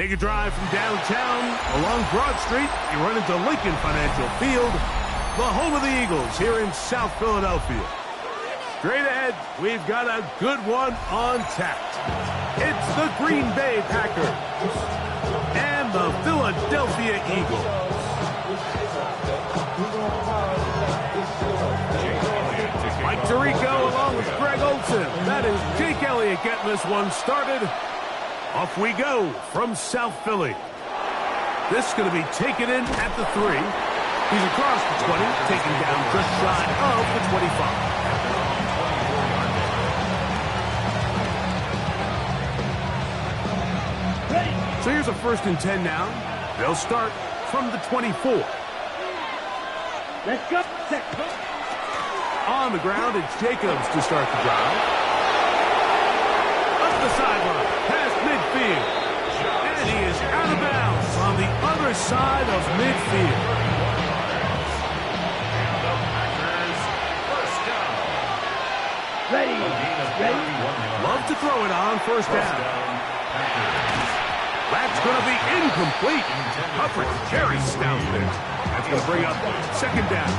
Take a drive from downtown along Broad Street. You run into Lincoln Financial Field, the home of the Eagles here in South Philadelphia. Straight ahead, we've got a good one on tap. It's the Green Bay Packers and the Philadelphia Eagles. Mike Tirico along with Greg Olsen. That is Jake Elliott getting this one started. Off we go from South Philly. This is going to be taken in at the 3. He's across the 20, taken down just shy of the 25. So here's a 1st and 10 now. They'll start from the 24. Let's go. On the ground, it's Jacobs to start the drive. Up the sideline, past midfield. And he is out of bounds on the other side of midfield. Ready. Love to throw it on 1st down. That's going to be incomplete. Coverage very stout there. That's going to bring up 2nd down.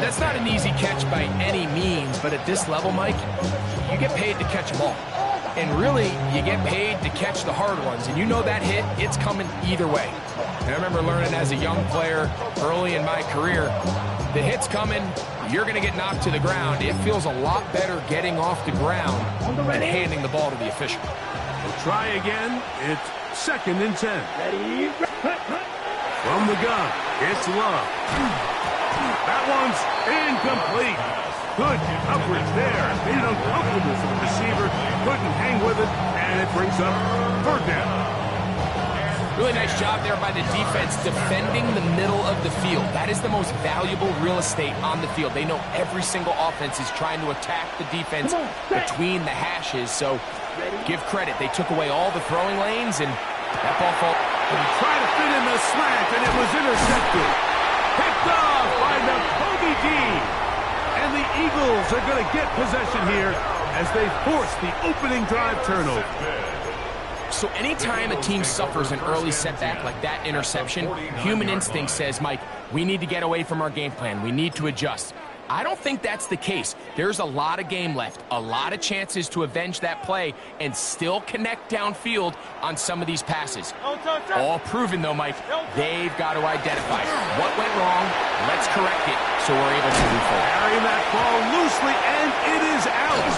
That's not an easy catch by any means, but at this level, Mike, you get paid to catch them all. And really, you get paid to catch the hard ones. And you know that hit, it's coming either way. And I remember learning as a young player early in my career, the hit's coming, you're going to get knocked to the ground. It feels a lot better getting off the ground and handing the ball to the official. We'll try again. It's 2nd and 10. Ready. From the gun, it's Love. That one's incomplete. Good coverage there. Made it uncomfortable for the receiver. Couldn't hang with it, and it brings up 3rd down. Really nice job there by the defense defending the middle of the field. That is the most valuable real estate on the field. They know every single offense is trying to attack the defense between the hashes. So give credit. They took away all the throwing lanes, and that ball fall. And he tried to fit in the slant, and it was intercepted. Picked off by Nakobe Dean. And the Eagles are going to get possession here as they force the opening drive turnover. So anytime a team suffers an early setback like that interception, human instinct says, Mike, we need to get away from our game plan. We need to adjust. I don't think that's the case. There's a lot of game left, a lot of chances to avenge that play and still connect downfield on some of these passes. All proven, though, Mike, they've got to identify what went wrong, let's correct it so we're able to move forward. Carrying that ball loosely, and it is out.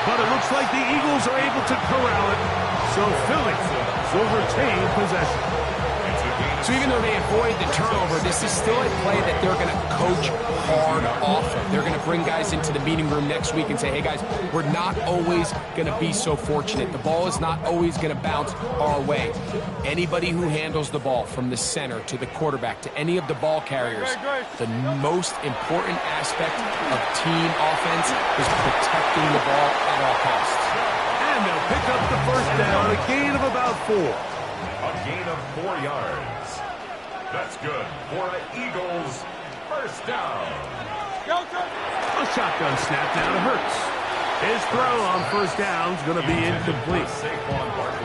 But it looks like the Eagles are able to corral it, so Philly will retain possession. So even though they avoid the turnover, this is still a play that they're going to coach hard off of. They're going to bring guys into the meeting room next week and say, hey, guys, we're not always going to be so fortunate. The ball is not always going to bounce our way. Anybody who handles the ball from the center to the quarterback to any of the ball carriers, the most important aspect of team offense is protecting the ball at all costs. And they'll pick up the 1st down, a gain of about 4. A gain of 4 yards. That's good for the Eagles. 1st down. A shotgun snap down to Hurts. His throw on 1st down is going to be incomplete.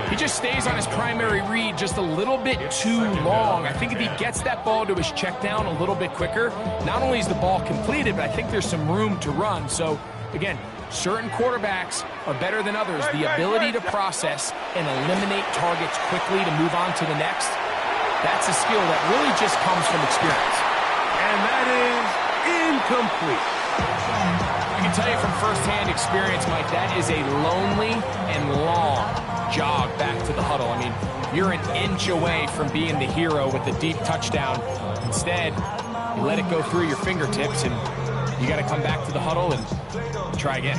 He just stays on his primary read just a little bit too long. I think if he gets that ball to his check down a little bit quicker, not only is the ball completed, but I think there's some room to run. So, again, certain quarterbacks are better than others. The ability to process and eliminate targets quickly to move on to the next, that's a skill that really just comes from experience. And that is incomplete. I can tell you from firsthand experience, Mike, that is a lonely and long jog back to the huddle. I mean, you're an inch away from being the hero with the deep touchdown. Instead, you let it go through your fingertips, and you got to come back to the huddle and try again.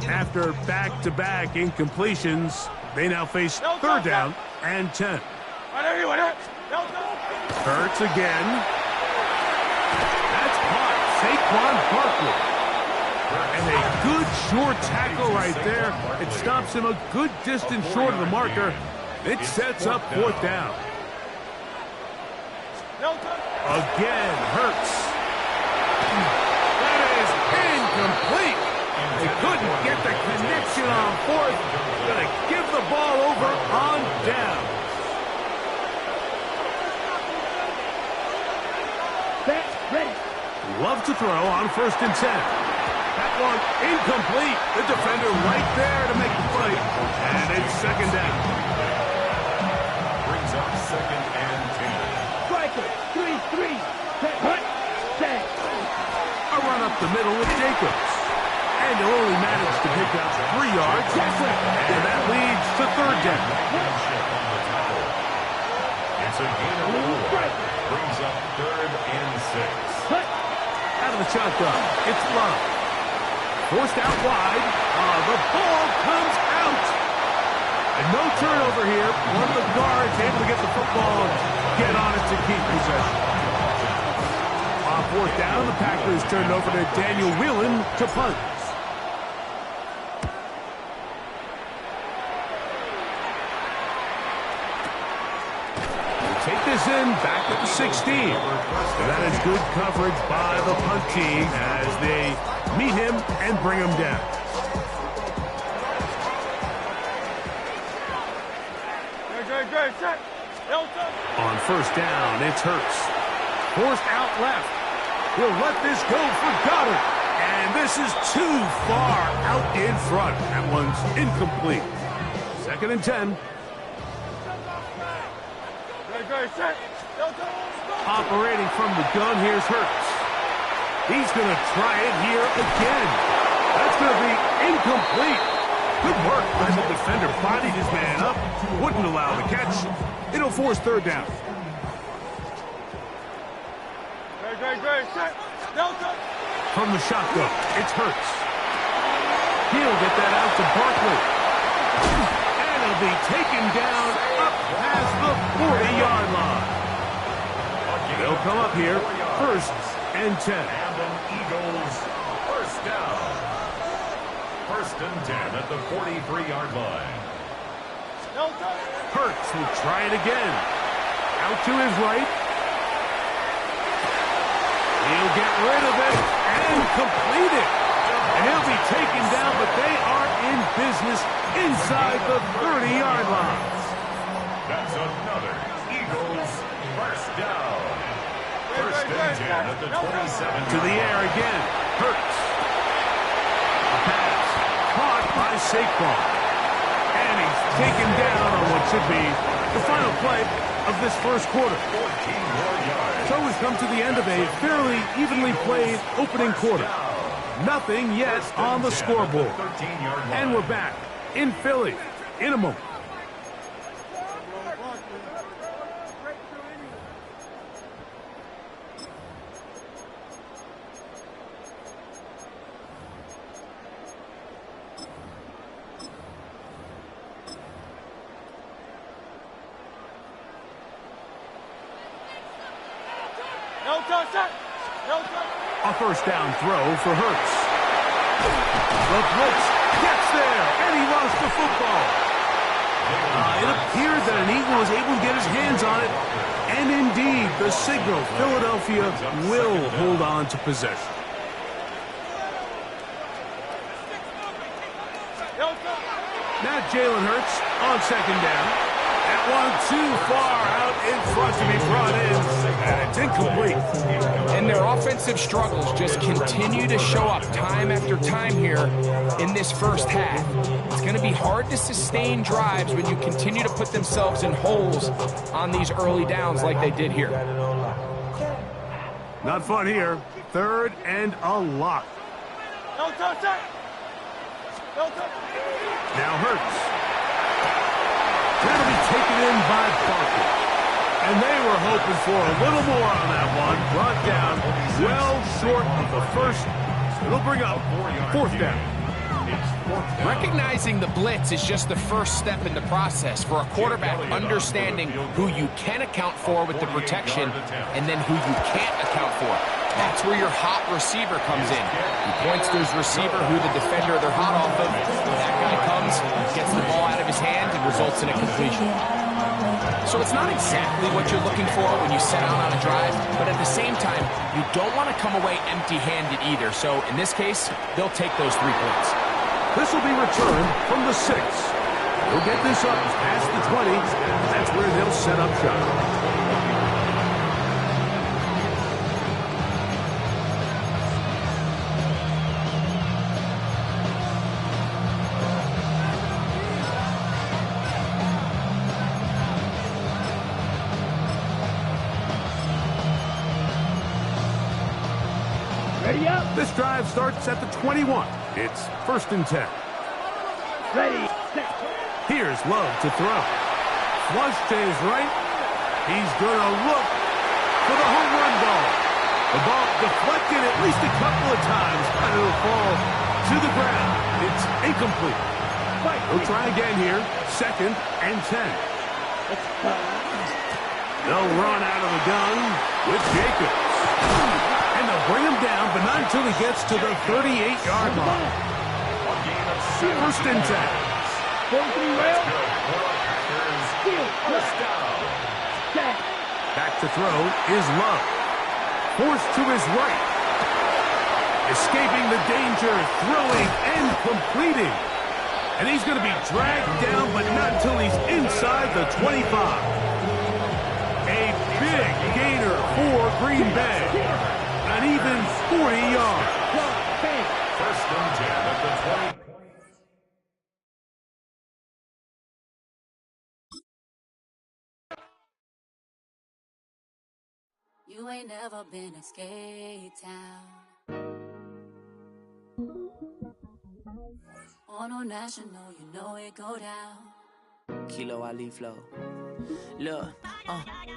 After back-to-back incompletions, they now face 3rd down and 10. Hurts again. That's caught. Saquon Barkley. And a good short tackle right there. It stops him a good distance short of the marker. It sets up 4th down. Again, Hurts. That is himself to throw on 1st and 10. That one incomplete. The defender right there to make the play. And it's 2nd down. Brings up 2nd and 10. Striker, 3-3. Set. A run up the middle with Jacobs. And he'll only manage to pick up 3 yards. And that leads to 3rd down. It's a gain of 4. Brings up 3rd and 6. Out of the shotgun, it's Love. Forced out wide. The ball comes out. And no turnover here. One of the guards able to get the football, get on it to keep possession. On 4th down, the Packers turned over to Daniel Whelan to punt. Take this in, back at the 16. That is good coverage by the punt team as they meet him and bring him down. On 1st down, it's Hurts. Forced out left. He'll let this go for Goddard. And this is too far out in front. That one's incomplete. 2nd and 10. Operating from the gun, here's Hurts. He's going to try it here again. That's going to be incomplete. Good work as the defender bodied his man up. Wouldn't allow the catch. It'll force 3rd down. From the shotgun, it's Hurts. He'll get that out to Barkley. And he'll be taken down up past the 40-yard line. They'll come up here, 1st and 10. And an Eagles 1st down. 1st and 10 at the 43-yard line. Hurts will try it again. Out to his right. He'll get rid of it and complete it. And he'll be taken down, but they are in business inside the 30-yard line. That's another Eagles 1st down. 1st and 10 at the 27. To the air again. Hurts. A pass. Caught by Saquon. And he's taken down on what should be the final play of this 1st quarter. 14 more yards. So we've come to the end of a fairly evenly played opening quarter. Nothing yet on the scoreboard. And we're back in Philly in a moment. A 1st down throw for Hurts. The blitz gets there, and he lost the football. It appeared that an Eagle was able to get his hands on it, and indeed, the signal, Philadelphia will hold on to possession. Now Jalen Hurts on 2nd down. That one too far out in front to be brought in, and it's incomplete. And their offensive struggles just continue to show up time after time here in this 1st half. It's going to be hard to sustain drives when you continue to put themselves in holes on these early downs like they did here. Not fun here. 3rd and a lot. Now Hurts. That'll be taken in by Barkley. And they were hoping for a little more on that one. Brought down well short of the 1st. It'll bring up 4th down. Recognizing the blitz is just the 1st step in the process for a quarterback understanding who you can account for with the protection and then who you can't account for. That's where your hot receiver comes in. He points to his receiver who the defender they're hot off of. That guy comes, gets the ball out of his hand, and results in a completion. So it's not exactly what you're looking for when you set out on a drive, but at the same time, you don't want to come away empty-handed either. So in this case, they'll take those 3 points. This will be returned from the 6. He'll get this up past the 20. That's where they'll set up shop. Hurry up. This drive starts at the 21. It's 1st and 10. Ready, set. Here's Love to throw. Flush to his right. He's going to look for the home run ball. The ball deflected at least a couple of times, but it'll fall to the ground. It's incomplete. We'll try again here. 2nd and 10. They'll run out of the gun with Jacobs. And they'll bring him down, but not until he gets to the 38-yard line. 1st and 10. Back to throw is Love. Forced to his right. Escaping the danger, throwing and completing. And he's going to be dragged down, but not until he's inside the 25. A big gainer for Green Bay. An even 40 yards. 1st and 10 at the 20. You ain't never been a skate town. On no national, you know it go down. Kilo Ali flow. Look,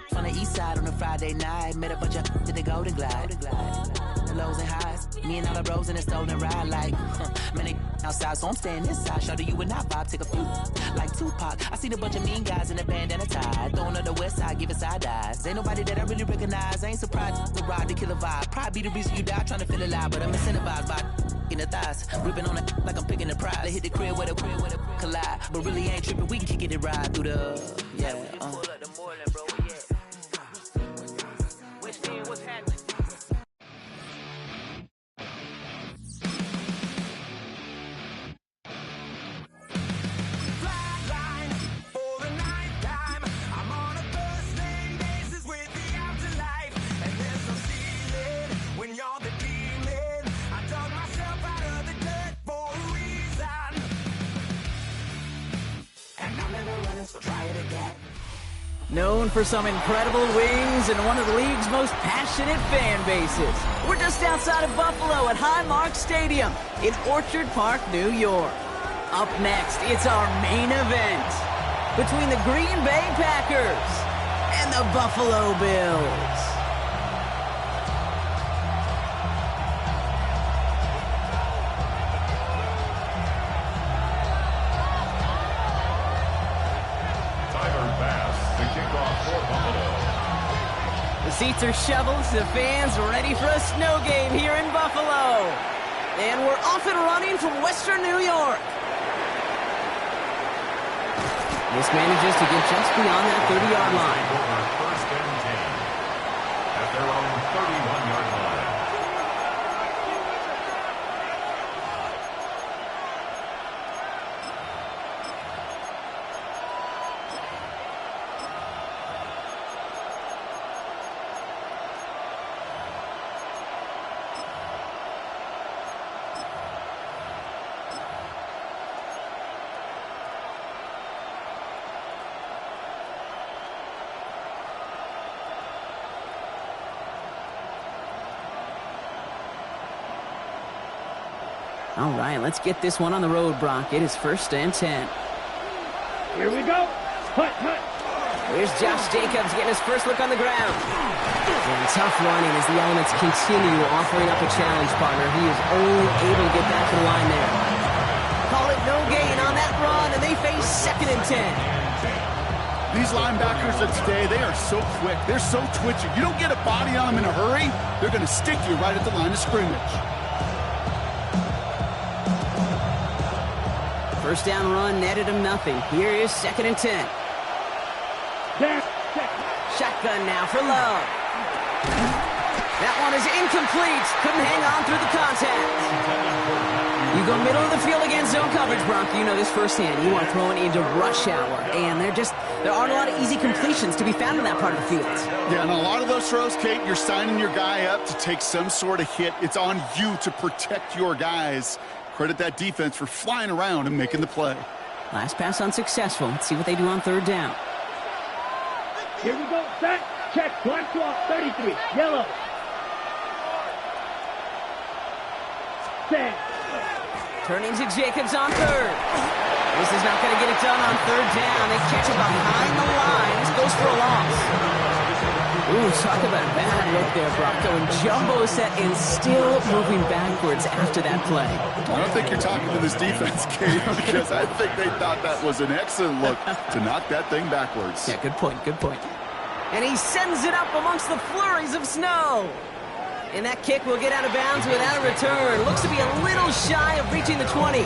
from the east side on a Friday night, met a bunch of to the Golden Glide. The lows and highs, me and all the bros in a stolen ride like, man, they outside, so I'm staying this side. Show you and I vibe, take a few, like Tupac. I seen a bunch of mean guys in a bandana tie, throwing up the west side, giving side eyes. Ain't nobody that I really recognize, I ain't surprised to ride the killer vibe. Probably be the reason you die trying to feel alive, but I'm incentivized by in the thighs, ripping on it like I'm picking the prize. They hit the crib where the collide, but really ain't tripping. We can kick it and ride through the pull up the Moreland, bro. Which team was happening? Known for some incredible wings and one of the league's most passionate fan bases. We're just outside of Buffalo at Highmark Stadium in Orchard Park, New York. Up next, it's our main event between the Green Bay Packers and the Buffalo Bills. Seats are shoveled, the fans ready for a snow game here in Buffalo. And we're off and running from Western New York. This manages to get just beyond that 30-yard line. 1st and 10 at their own 31-yard line. All right, let's get this one on the road, Brock. It is 1st and 10. Here we go. Hut. Here's Josh Jacobs getting his first look on the ground. And tough running as the Elements continue offering up a challenge, partner. He is only able to get back to the line there. Call it no gain on that run, and they face 2nd and 10. These linebackers of today, they are so quick. They're so twitchy. You don't get a body on them in a hurry, they're going to stick you right at the line of scrimmage. First down run netted him nothing. Here is 2nd and 10. Shotgun now for Love. That one is incomplete. Couldn't hang on through the contact. You go middle of the field against zone coverage, Bronco. You know this firsthand. You are throwing into rush hour. And there aren't a lot of easy completions to be found in that part of the field. Yeah, and a lot of those throws, Kate, you're signing your guy up to take some sort of hit. It's on you to protect your guys. Credit that defense for flying around and making the play. Last pass unsuccessful. Let's see what they do on 3rd down. Here we go. Set. Check. Black block. 33. Yellow. set. Turning to Jacobs on third. This is not going to get it done on third down. They catch him behind the line. This goes for a loss. Ooh, talk about a bad look there, Brock. Going jumbo set and still moving backwards after that play. I don't think you're talking to this defense, Kate, because I think they thought that was an excellent look to knock that thing backwards. Yeah, good point, good point. And he sends it up amongst the flurries of snow. And that kick will get out of bounds without a return. Looks to be a little shy of reaching the 20.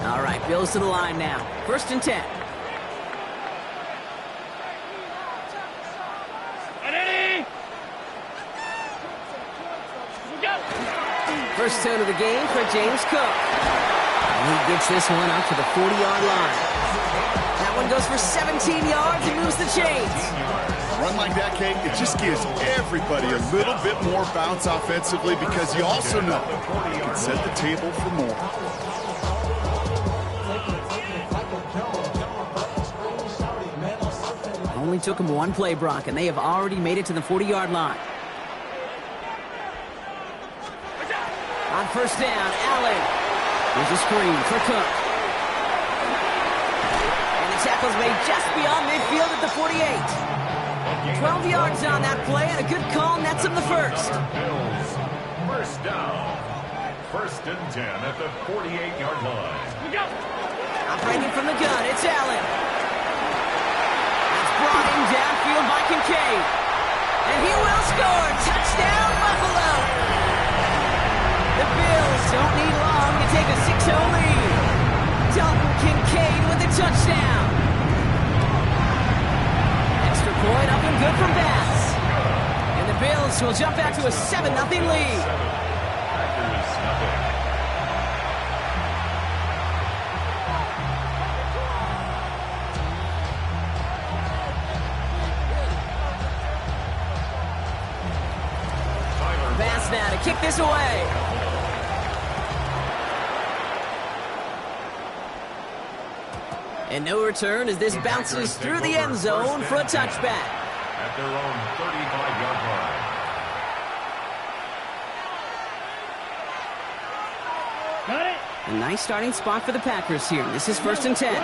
All right, Bills to the line now. 1st and 10. First turn of the game for James Cook. And he gets this one out to the 40-yard line. That one goes for 17 yards and moves the chains. A run like that, Kate, it just gives everybody a little bit more bounce offensively because you also know you can set the table for more. Only took him one play, Brock, and they have already made it to the 40-yard line. On 1st down, Allen. Here's a screen for Cook. And the tackle's made just beyond midfield at the 48. 12 yards on that play, and a good call nets him the first. First down. 1st and 10 at the 48-yard line. Operating from the gun, it's Allen. It's brought in downfield by Kincaid. And he will score. Touchdown, Buffalo. The Bills don't need long to take a 6-0 lead. Dalton Kincaid with the touchdown. Extra point up and good from Bass. And the Bills will jump out to a 7-0 lead. Packers nothing. Bass now to kick this away. And no return as this bounces through the end zone for a touchback. At their own 35-yard line. Got it. A nice starting spot for the Packers here. This is 1st and 10.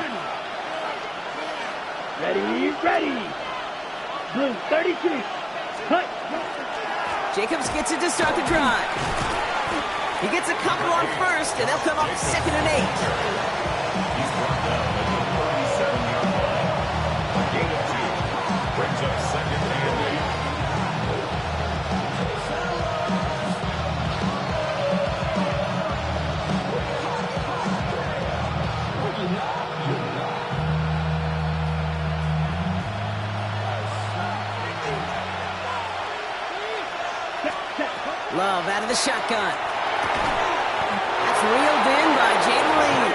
Ready. Blue 32. Cut. Jacobs gets it to start the drive. He gets a couple on 1st, and they'll come up 2nd and 8. He's brought down at the 37-yard line. A gain of 2. Brings up 2nd and 8. Love out of the shotgun. That's reeled in by Jaden Reed.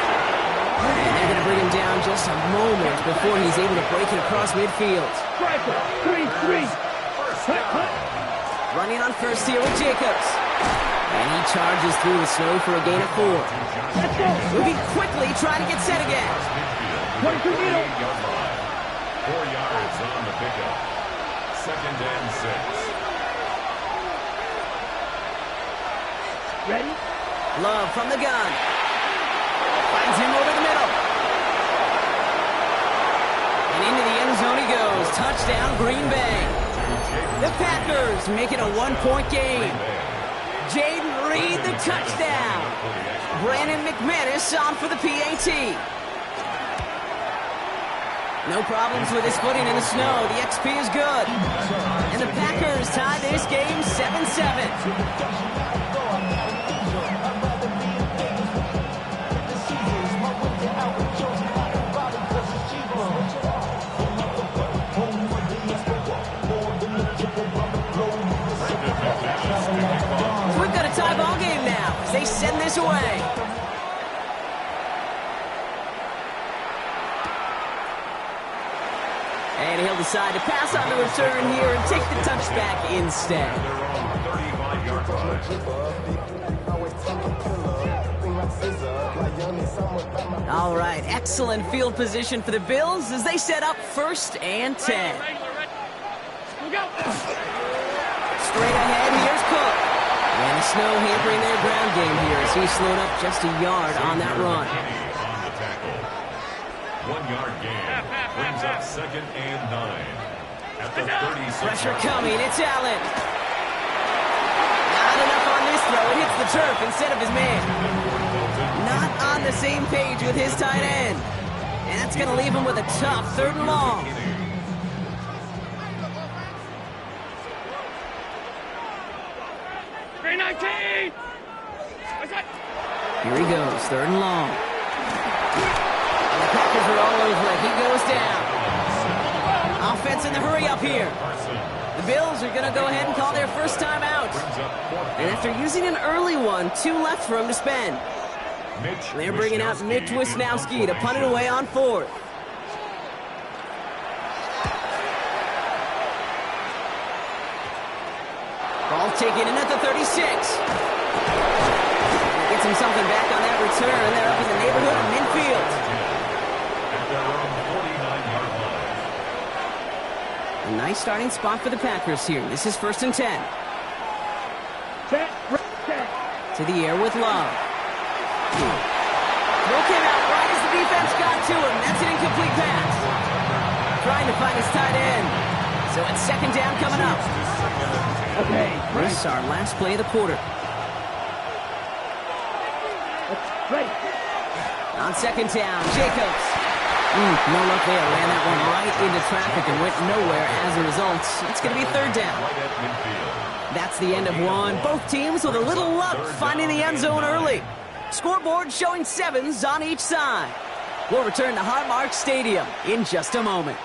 And they're going to bring him down just a moment before he's able to break it across midfield. Striker. 3-3. Cut. Running on 1st here with Jacobs. And he charges through the snow for a gain of 4. Let's go. Moving quickly, trying to get set again. 22 meter. 4 yards on the pickup. 2nd and 6. Ready. Love from the gun. Finds him over the middle. And into the end zone he goes. Touchdown, Green Bay. The Packers make it a 1-point game. Jaden Reed, the touchdown. Brandon McManus on for the PAT. No problems with his footing in the snow. The XP is good. And the Packers tie this game 7-7. We've got a tie ball game now as they send this away. And and he'll decide to pass on the return here and take the touchback instead. They're on 35-yard line. All right, excellent field position for the Bills as they set up 1st and 10. Straight ahead, here's Cook. And the snow hampering their ground game here as he's slowed up just a yard on that run. On the tackle. 1-yard gain brings up 2nd and 9. At the 36. Pressure coming, it's Allen. Not enough on this throw, it hits the turf instead of his man. Not on the same page with his tight end. And that's going to leave him with a tough 3rd and long. Here he goes, 3rd and long. And the Packers are all over it. He goes down. Offense in the hurry up here. The Bills are going to go ahead and call their first time out. And after using an early one, 2 left for him to spend. They're bringing out Mitch Wisnowski to punt it away on 4th. Ball taken in at the 36. Gets him something back on that return. They're up in the neighborhood of midfield. A nice starting spot for the Packers here. This is 1st and 10. To the air with Love. Throw came out right as the defense got to him. That's an incomplete pass. Trying to find his tight end. So it's 2nd down coming up. Okay, This is our last play of the quarter. right. On 2nd down, Jacobs. No luck there. Ran that one right into traffic and went nowhere as a result. It's going to be 3rd down. That's the end of one. Both teams with a little luck finding the end zone early. Scoreboard showing 7s on each side. We'll return to Highmark Stadium in just a moment.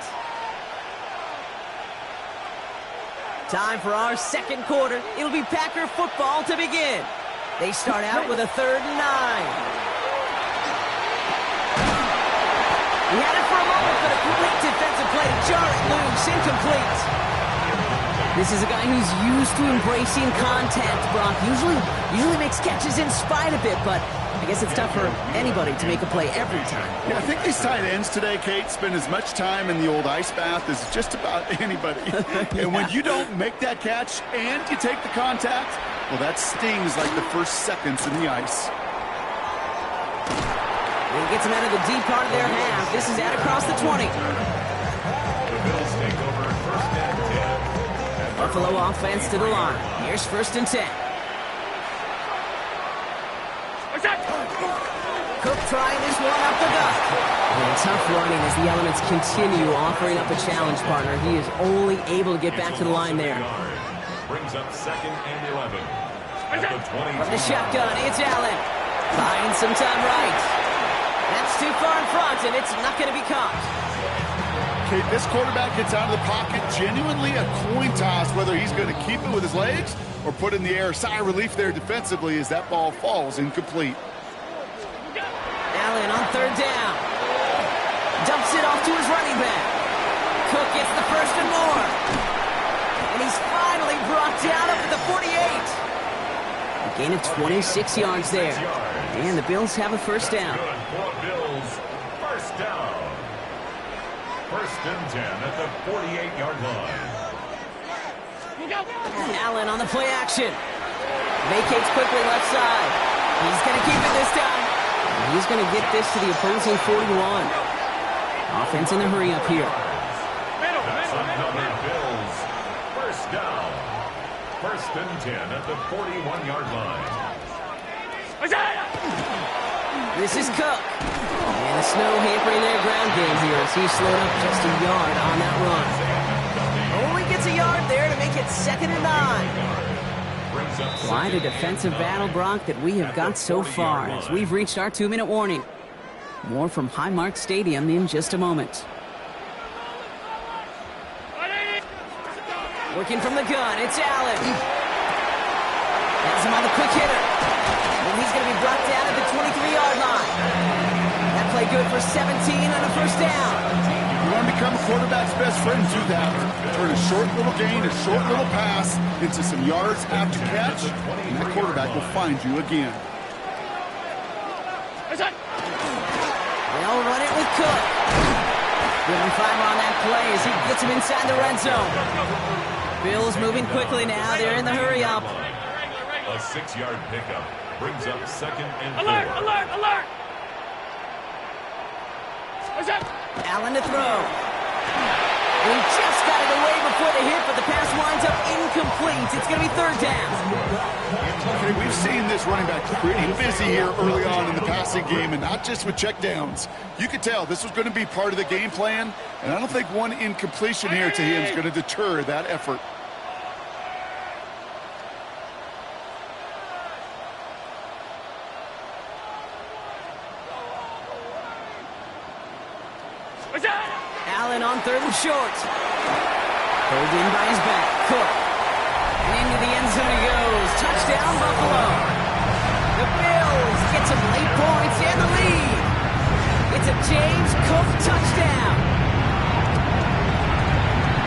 Time for our 2nd quarter. It'll be Packer football to begin. They start out with a 3rd and 9. He had it for a moment, but a great defensive play to jar it loose, incomplete. This is a guy who's used to embracing contact, Brock. Usually makes catches in spite of it, but I guess it's tough for anybody to make a play every time. Yeah, I think these tight ends today, Kate, spend as much time in the old ice bath as just about anybody. And when you don't make that catch and you take the contact, well, that stings like the first seconds in the ice. He gets him out of the deep part of their half. This is out across the 20. The Bills take over 1st and 10. Buffalo offense to the line. Here's 1st and 10. Cook trying this one up the gut. And tough running as the elements continue offering up a challenge, partner. He is only able to get back to the line there. Brings up 2nd and 11. At the 20. From the shotgun, it's Allen. Buying some time right. That's too far in front, and it's not going to be caught. Kate, this quarterback gets out of the pocket, genuinely a coin toss whether he's going to keep it with his legs or put in the air. Sigh of relief there defensively as that ball falls incomplete. Allen on 3rd down. Dumps it off to his running back. Cook gets the 1st and more. And he's finally brought down up at the 48. A gain of 26 yards there. And the Bills have a 1st down. Good for Bills. 1st down. 1st and 10 at the 48-yard line. Allen on the play action. Vacates quickly left side. He's going to keep it this time. He's going to get this to the opposing 41. Offense in the hurry up here. That's another Bills. 1st down. 1st and 10 at the 41-yard line. This is Cook. And the snow hampering their ground game here as he slowed up just a yard on that run. Only gets a yard there to make it 2nd and 9. Quite a defensive battle, Brock, that we have got so far as we've reached our 2-minute warning. More from Highmark Stadium in just a moment. Working from the gun, it's Allen. Has him on the quick hitter. And he's going to be brought down at the 23-yard line. That play good for 17 on a 1st down. You want to become a quarterback's best friend. Do that. Turn a short little gain, a short little pass into some yards after catch, and that quarterback will find you again. They'll run it with Cook. Good and fiber on that play as he gets him inside the red zone. Bills moving quickly now. They're in the hurry up. A 6-yard pickup brings up 2nd and 4. Alert! Allen to throw. He just got it away before the hit, but the pass winds up incomplete. It's going to be 3rd down. Okay, we've seen this running back pretty busy here early on in the passing game, and not just with checkdowns. You could tell this was going to be part of the game plan, and I don't think one incompletion here to him is going to deter that effort. Allen on 3rd and short. Pulled in by his back. Cook. And into the end zone he goes. Touchdown, Buffalo. The Bills get some late points and the lead. It's a James Cook touchdown.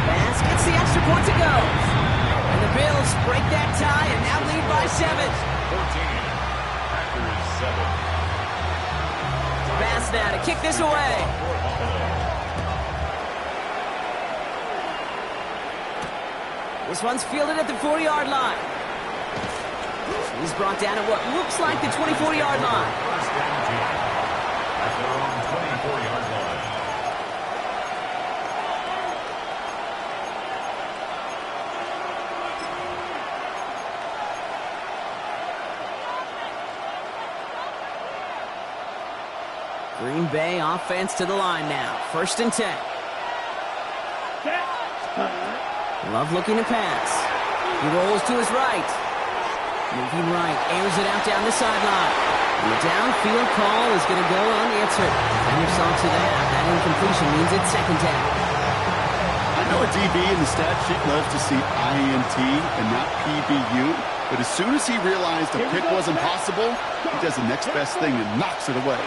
Bass gets the extra point to go. And the Bills break that tie and now lead by 7. 14. Packers 7. Bass now to kick this away. This one's fielded at the 40-yard line. He's brought down at what looks like the 24-yard line. First and 10 at their own 24-yard line. Green Bay offense to the line now. 1st and 10. Love looking to pass. He rolls to his right. Moving right, airs it out down the sideline. And the downfield call is going to go unanswered. And you saw to that. That incompletion means it's 2nd down. I know a DB in the stat sheet loves to see INT and not PBU, but as soon as he realized a pick wasn't possible, he does the next best thing and knocks it away.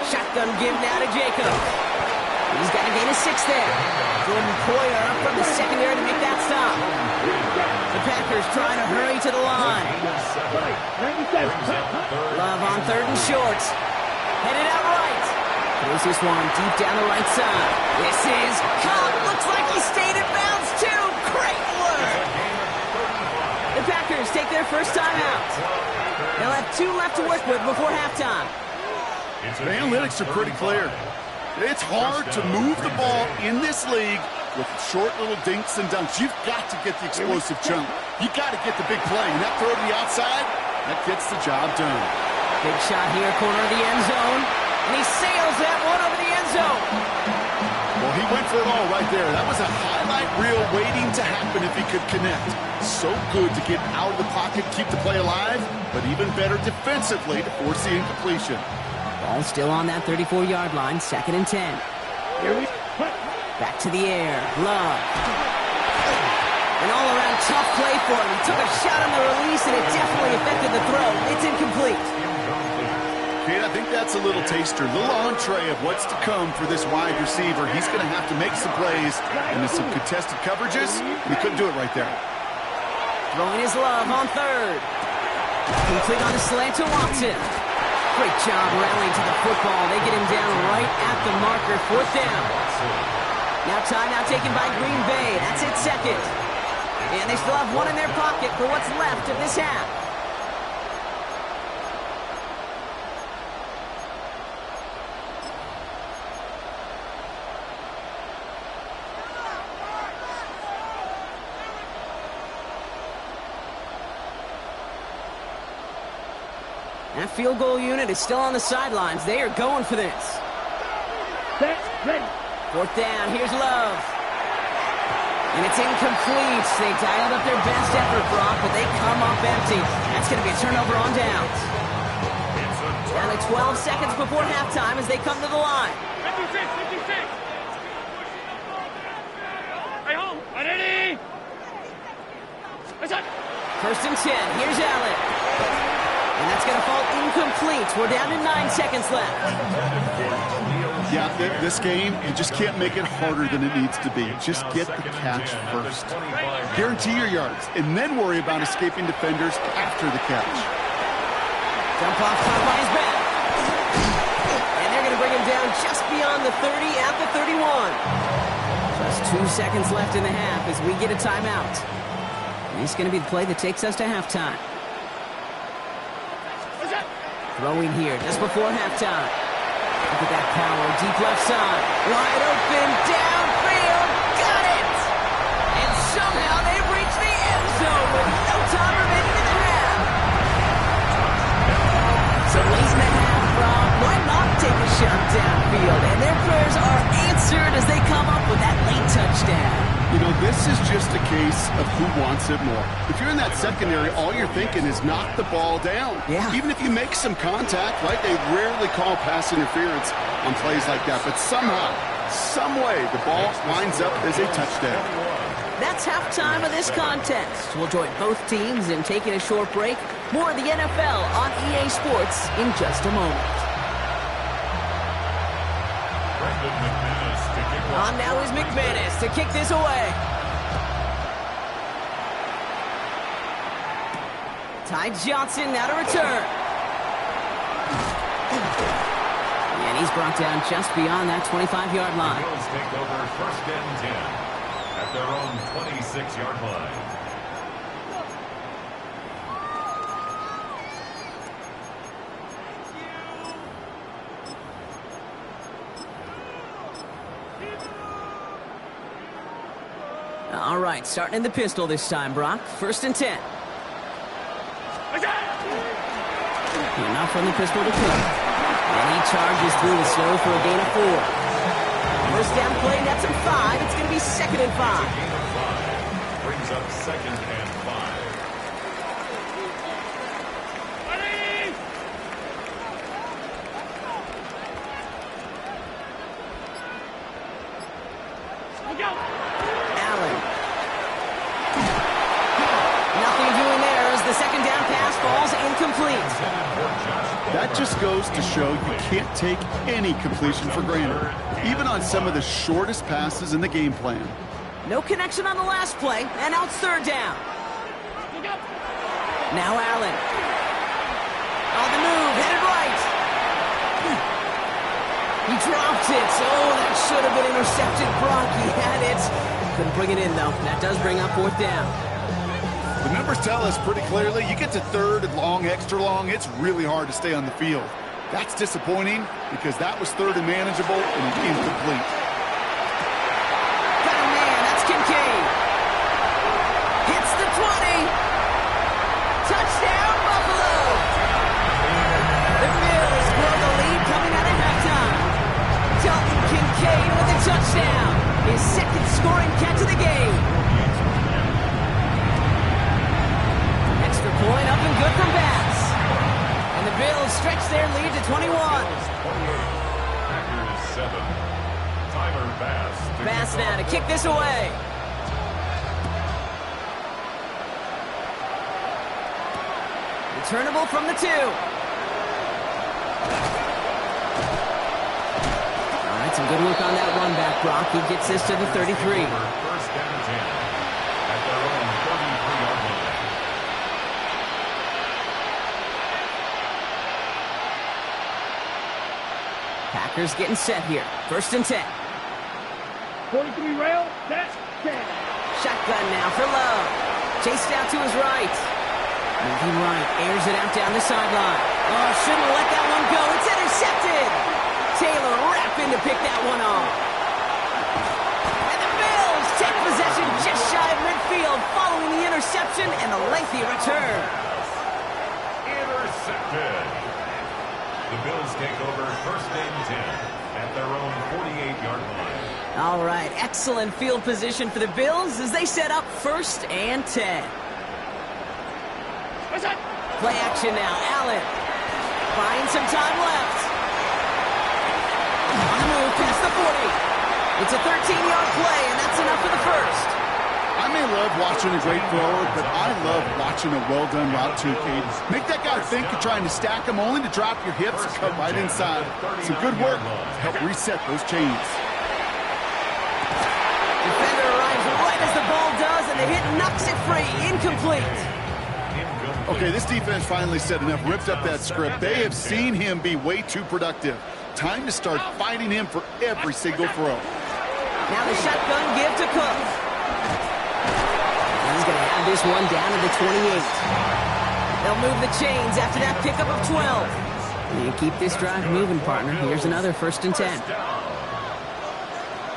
Shotgun give now to Jacob. He's got to gain a 6 there. Jordan Poyer up from the secondary to make that stop. The Packers trying to hurry to the line. Love on 3rd and short. Headed out right. Throws this one deep down the right side. This is caught. Looks like he stayed in bounds too. Great work. The Packers take their first time out. They'll have 2 left to work with before halftime. The analytics are pretty clear. It's hard to move the ball in this league with short little dinks and dunks. You've got to get the explosive chunk. You've got to get the big play. And that throw to the outside, that gets the job done. Big shot here, corner of the end zone. And he sails that one over the end zone. Well, he went for it all right there. That was a highlight reel waiting to happen if he could connect. So good to get out of the pocket, keep the play alive, but even better defensively to force the incompletion. Ball still on that 34-yard line, 2nd and 10. Back to the air, Love. An all-around tough play for him. He took a shot on the release, and it definitely affected the throw. It's incomplete. Kate, I think that's a little taster, a little entree of what's to come for this wide receiver. He's going to have to make some plays into some contested coverages, and he couldn't do it right there. Throwing his Love on 3rd. Complete on a slant to Watson. Great job rallying to the football. They get him down right at the marker. 4th down. Now timeout taken by Green Bay. That's it, 2nd. And they still have 1 in their pocket for what's left of this half. That field goal unit is still on the sidelines. They are going for this. Set, ready. 4th down. Here's Love. And it's incomplete. They dialed up their best effort, Brock, but they come up empty. That's going to be a turnover on downs. Down to 12 seconds before halftime as they come to the line. 56. Right home. Ready. 1st and 10. Here's Allen. And that's going to fall incomplete. We're down to 9 seconds left. Yeah, this game, you just can't make it harder than it needs to be. Just get the catch first. Guarantee your yards, and then worry about escaping defenders after the catch. Dump off caught by his back. And they're going to bring him down just beyond the 30 at the 31. Just 2 seconds left in the half as we get a timeout. And it's going to be the play that takes us to halftime. Throwing here just before halftime. Look at that power, deep left side. Wide open, downfield, got it! And somehow they've reached the end zone with no time remaining in the half. So late in the half, Rob, why not take a shot downfield? And their prayers are answered as they come up with that late touchdown. You know, this is just a case of who wants it more. If you're in that secondary, all you're thinking is knock the ball down. Yeah. Even if you make some contact, right? They rarely call pass interference on plays like that. But somehow, some way, the ball winds up as a touchdown. That's halftime of this contest. We'll join both teams in taking a short break. More of the NFL on EA Sports in just a moment. On now is McManus to kick this away. Ty Johnson now to return. And he's brought down just beyond that 25-yard line. The Bills take over first and 10 at their own 26-yard line. All right, starting in the pistol this time, Brock. First and 10. Enough from the pistol to pick. And he charges through the snow for a gain of 4. First down play, that's a 5. It's going to be 2nd and 5. Brings up 2nd and 5. Look out! Allen. Nothing doing there as the second down pass falls incomplete. That just goes to show you can't take any completion for granted, even on some of the shortest passes in the game plan. No connection on the last play, and now it's 3rd down. Look out! Now Allen. On the move, headed right. He dropped it. Oh, that should have been intercepted. Brock, he had it. Couldn't bring it in, though. That does bring up 4th down. The numbers tell us pretty clearly, you get to 3rd and long, extra long, it's really hard to stay on the field. That's disappointing because that was 3rd and manageable and incomplete. Got a man, that's Kincaid. Hits the 20. Touchdown, Buffalo. The Bills grow the lead coming out of halftime. Dalton Kincaid with a touchdown. His 2nd scoring catch of the game. Extra point up and good from Bass. And the Bills stretch their lead to 21. Packers 7. Tyler Bass. Bass now to kick this away. Returnable from the 2. All right, some good work on that run back, Brock. He gets this to the 33. First and 10 at their own 33-yard line. Packers getting set here. First and 10. 43 rail, that's 10. Shotgun now for Love. Chased out to his right. Moving right, airs it out down the sideline. Oh, shouldn't have let that one go. It's intercepted. Taylor rapping to pick that one off. And the Bills take possession just shy of midfield following the interception and the lengthy return. Intercepted. The Bills take over first and 10 at their own 48-yard line. All right, excellent field position for the Bills as they set up first and 10. Play action now, Allen. Buying some time left. On the move, past the 40. It's a 13-yard play, and that's enough for the first. I I may love watching a great thrower, but I love watching a well-done route too, Cade. Make that guy think you're trying to stack him only to drop your hips and cut right inside. Some good work to help reset those chains. Defender arrives right as the ball does, and the hit knocks it free. Incomplete. Okay, this defense finally said enough, ripped up that script. They have seen him be way too productive. Time to start fighting him for every single throw. Now the shotgun give to Cook. He's going to have this one down to the 28. They'll move the chains after that pickup of 12. You keep this drive moving, partner. Here's another 1st and 10.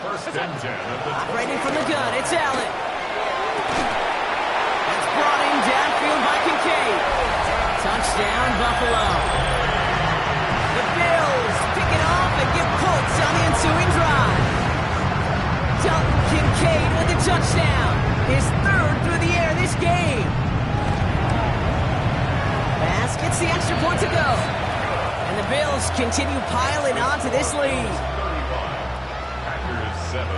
Operating from the gun, it's Allen. That's brought in downfield by Kincaid. Touchdown, Buffalo. The Bills pick it off and give points on the ensuing drive. Dalton Kincaid with a touchdown. His 3rd through the air this game. Pass gets the extra point to go. And the Bills continue piling on to this lead. Packers 7.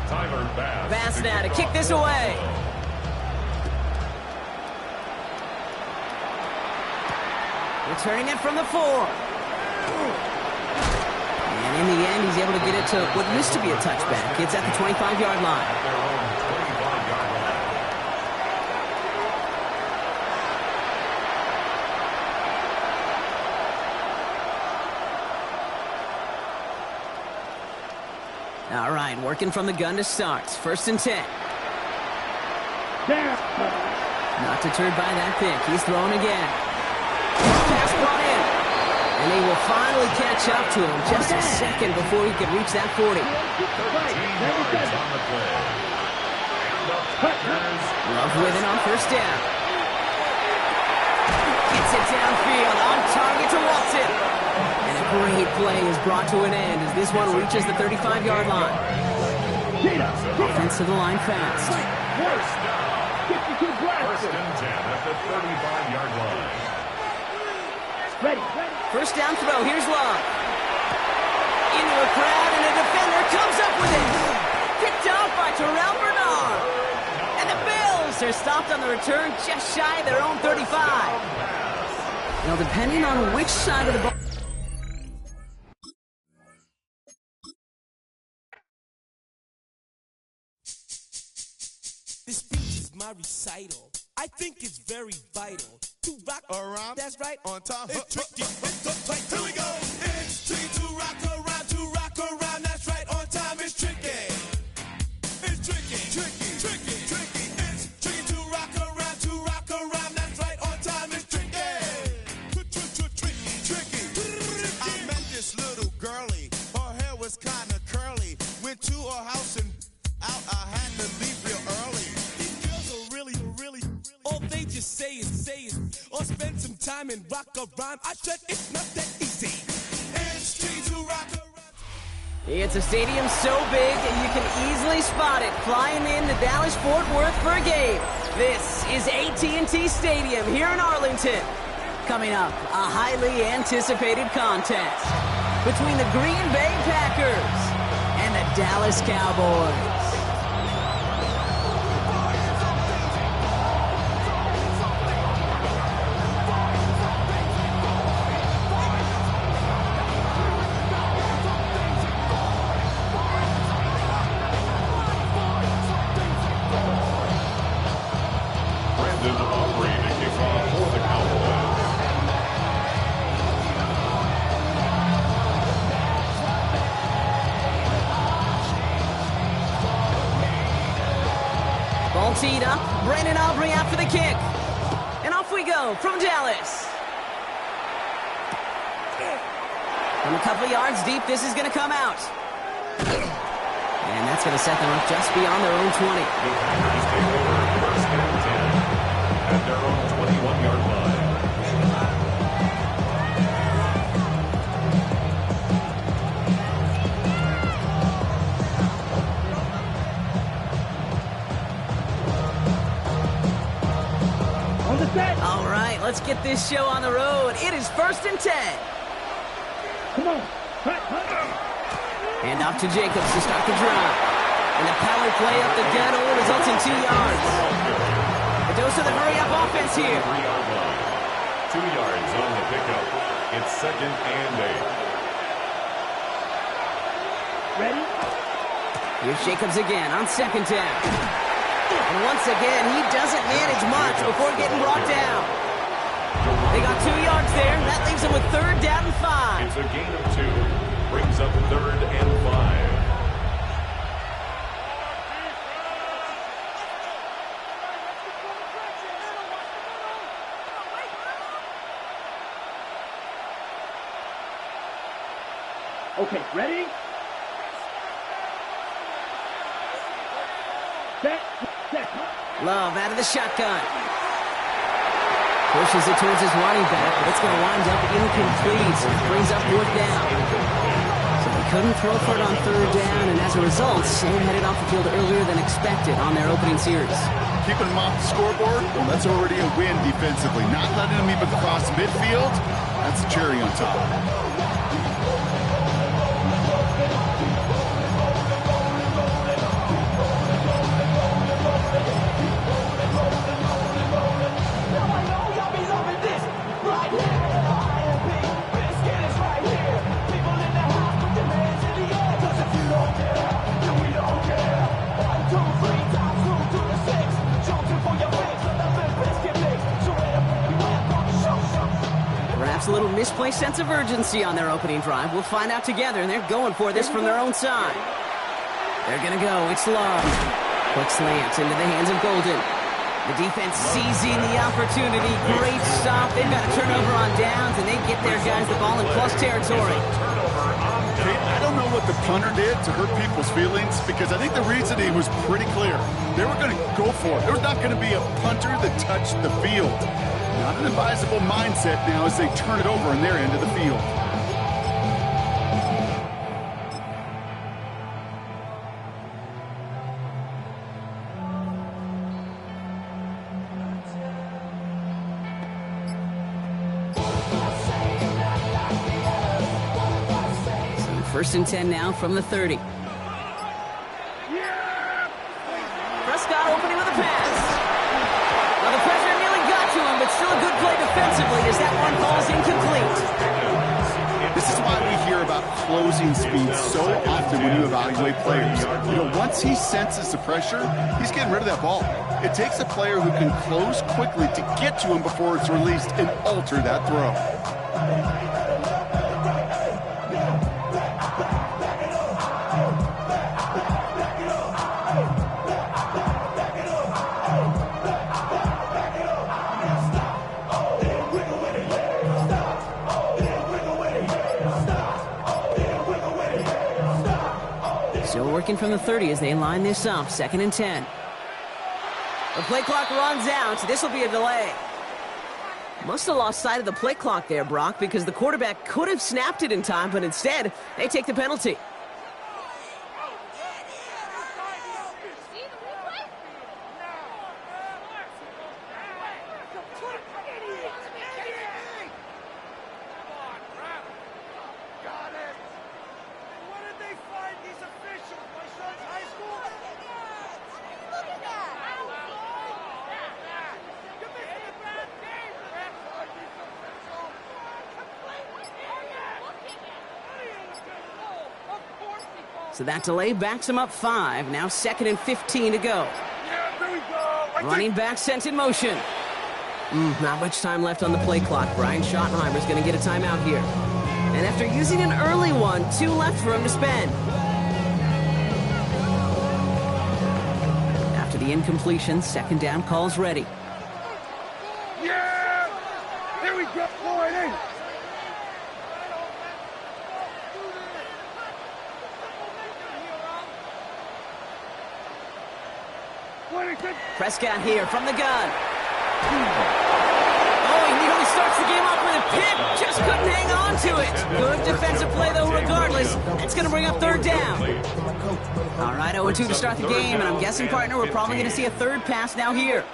Tyler Bass. Bass now to kick this away. Returning it from the 4. And in the end, he's able to get it to what used to be a touchback. It's at the 25-yard line. All right, working from the gun to start. 1st and 10. Not deterred by that pick. He's throwing again. Pass brought in. And he will finally catch up to him just a second before he could reach that 40. Love with it on 1st down. Gets it downfield, on target to Watson. And a great play is brought to an end as this one reaches the 35-yard line. Offense to the line fast. 1st and 10 at the 35-yard line. Ready. 1st down throw, here's Love. Into a crowd, and a defender comes up with it. Picked off by Terrell Bernard. And the Bills are stopped on the return just shy of their own 35. Now, depending on which side of the ball... This speech is my recital. I think it's very vital to rock around. That's right. On time. It's tricky. It's uptight. Here we go. It's tricky to rock around. To rock around. That's right. On time. It's tricky. It's tricky. Tricky. Tricky. Tricky. It's tricky to rock around. To rock around. That's right. On time. It's tricky. Tricky. Tricky. I met this little girlie. Her hair was kind of curly. Went to her house and out. I had to leave real early. These girls are really. All they just say is, or spend some time and rock a rhyme. I said it's not that easy. It's tricky to rock around. It's a stadium so big you can easily spot it flying into Dallas-Fort Worth for a game. This is AT&T Stadium here in Arlington. Coming up, a highly anticipated contest between the Green Bay Packers and the Dallas Cowboys. Teed up, Brandon Aubrey after the kick. And off we go from Dallas. From a couple of yards deep, this is going to come out. And that's going to set them up just beyond their own 20. First and 10 at their own 21-yard line. All right, let's get this show on the road. It is 1st and 10. Come on. And off to Jacobs to start the drive. And the power play up the gut only results in 2 yards. A dose of the hurry-up offense here. 3-yard line. 2 yards on the pickup. It's 2nd and 8. Ready? Here's Jacobs again on 2nd down. And once again, he doesn't manage much before getting brought down. They got 2 yards there. That leaves them with 3rd down and 5. It's a gain of 2. Brings up 3rd and 5. Okay, ready? Set. Love out of the shotgun. Pushes it towards his running back, but it's going to wind up incomplete. Brings up 4th down. So they couldn't throw for it on 3rd down, and as a result, Sam headed off the field earlier than expected on their opening series. Keeping them off the scoreboard, well, that's already a win defensively. Not letting them even cross midfield, that's the cherry on top. Perhaps a little misplaced sense of urgency on their opening drive. We'll find out together, and they're going for this from their own side. They're going to go. It's Love. Quick slant into the hands of Golden. The defense seizing the opportunity. Great stop. They've got a turnover on downs, and they get their guys the ball in plus territory. I don't know what the punter did to hurt people's feelings, because I think the reasoning was pretty clear. They were going to go for it. There was not going to be a punter that touched the field. Not an advisable mindset now as they turn it over on their end of the field. So 1st and 10 now from the 30. Prescott opening with a pass. Well, the pressure nearly got to him, but still a good play defensively as that one falls incomplete. This is why we hear about closing speed so often when you evaluate players. You know, once he senses the pressure, he's getting rid of that ball. It takes a player who can close quickly to get to him before it's released and alter that throw. Still working from the 30 as they line this up. 2nd and 10. The play clock runs out. This will be a delay. Must have lost sight of the play clock there, Brock, because the quarterback could have snapped it in time, but instead, they take the penalty. So that delay backs him up 5. Now 2nd and 15 to go. Running back sent in motion. Not much time left on the play clock. Brian Schottenheimer's going to get a timeout here. And after using an early one, 2 left for him to spend. After the incompletion, 2nd down calls ready. Yeah! Here we go, boy! Prescott here from the gun. Oh, he nearly starts the game off with a pick. Just couldn't hang on to it. Good defensive play, though, regardless. It's going to bring up 3rd down. All right, 0-2 to start the game, and I'm guessing, partner, we're probably going to see a 3rd pass now here.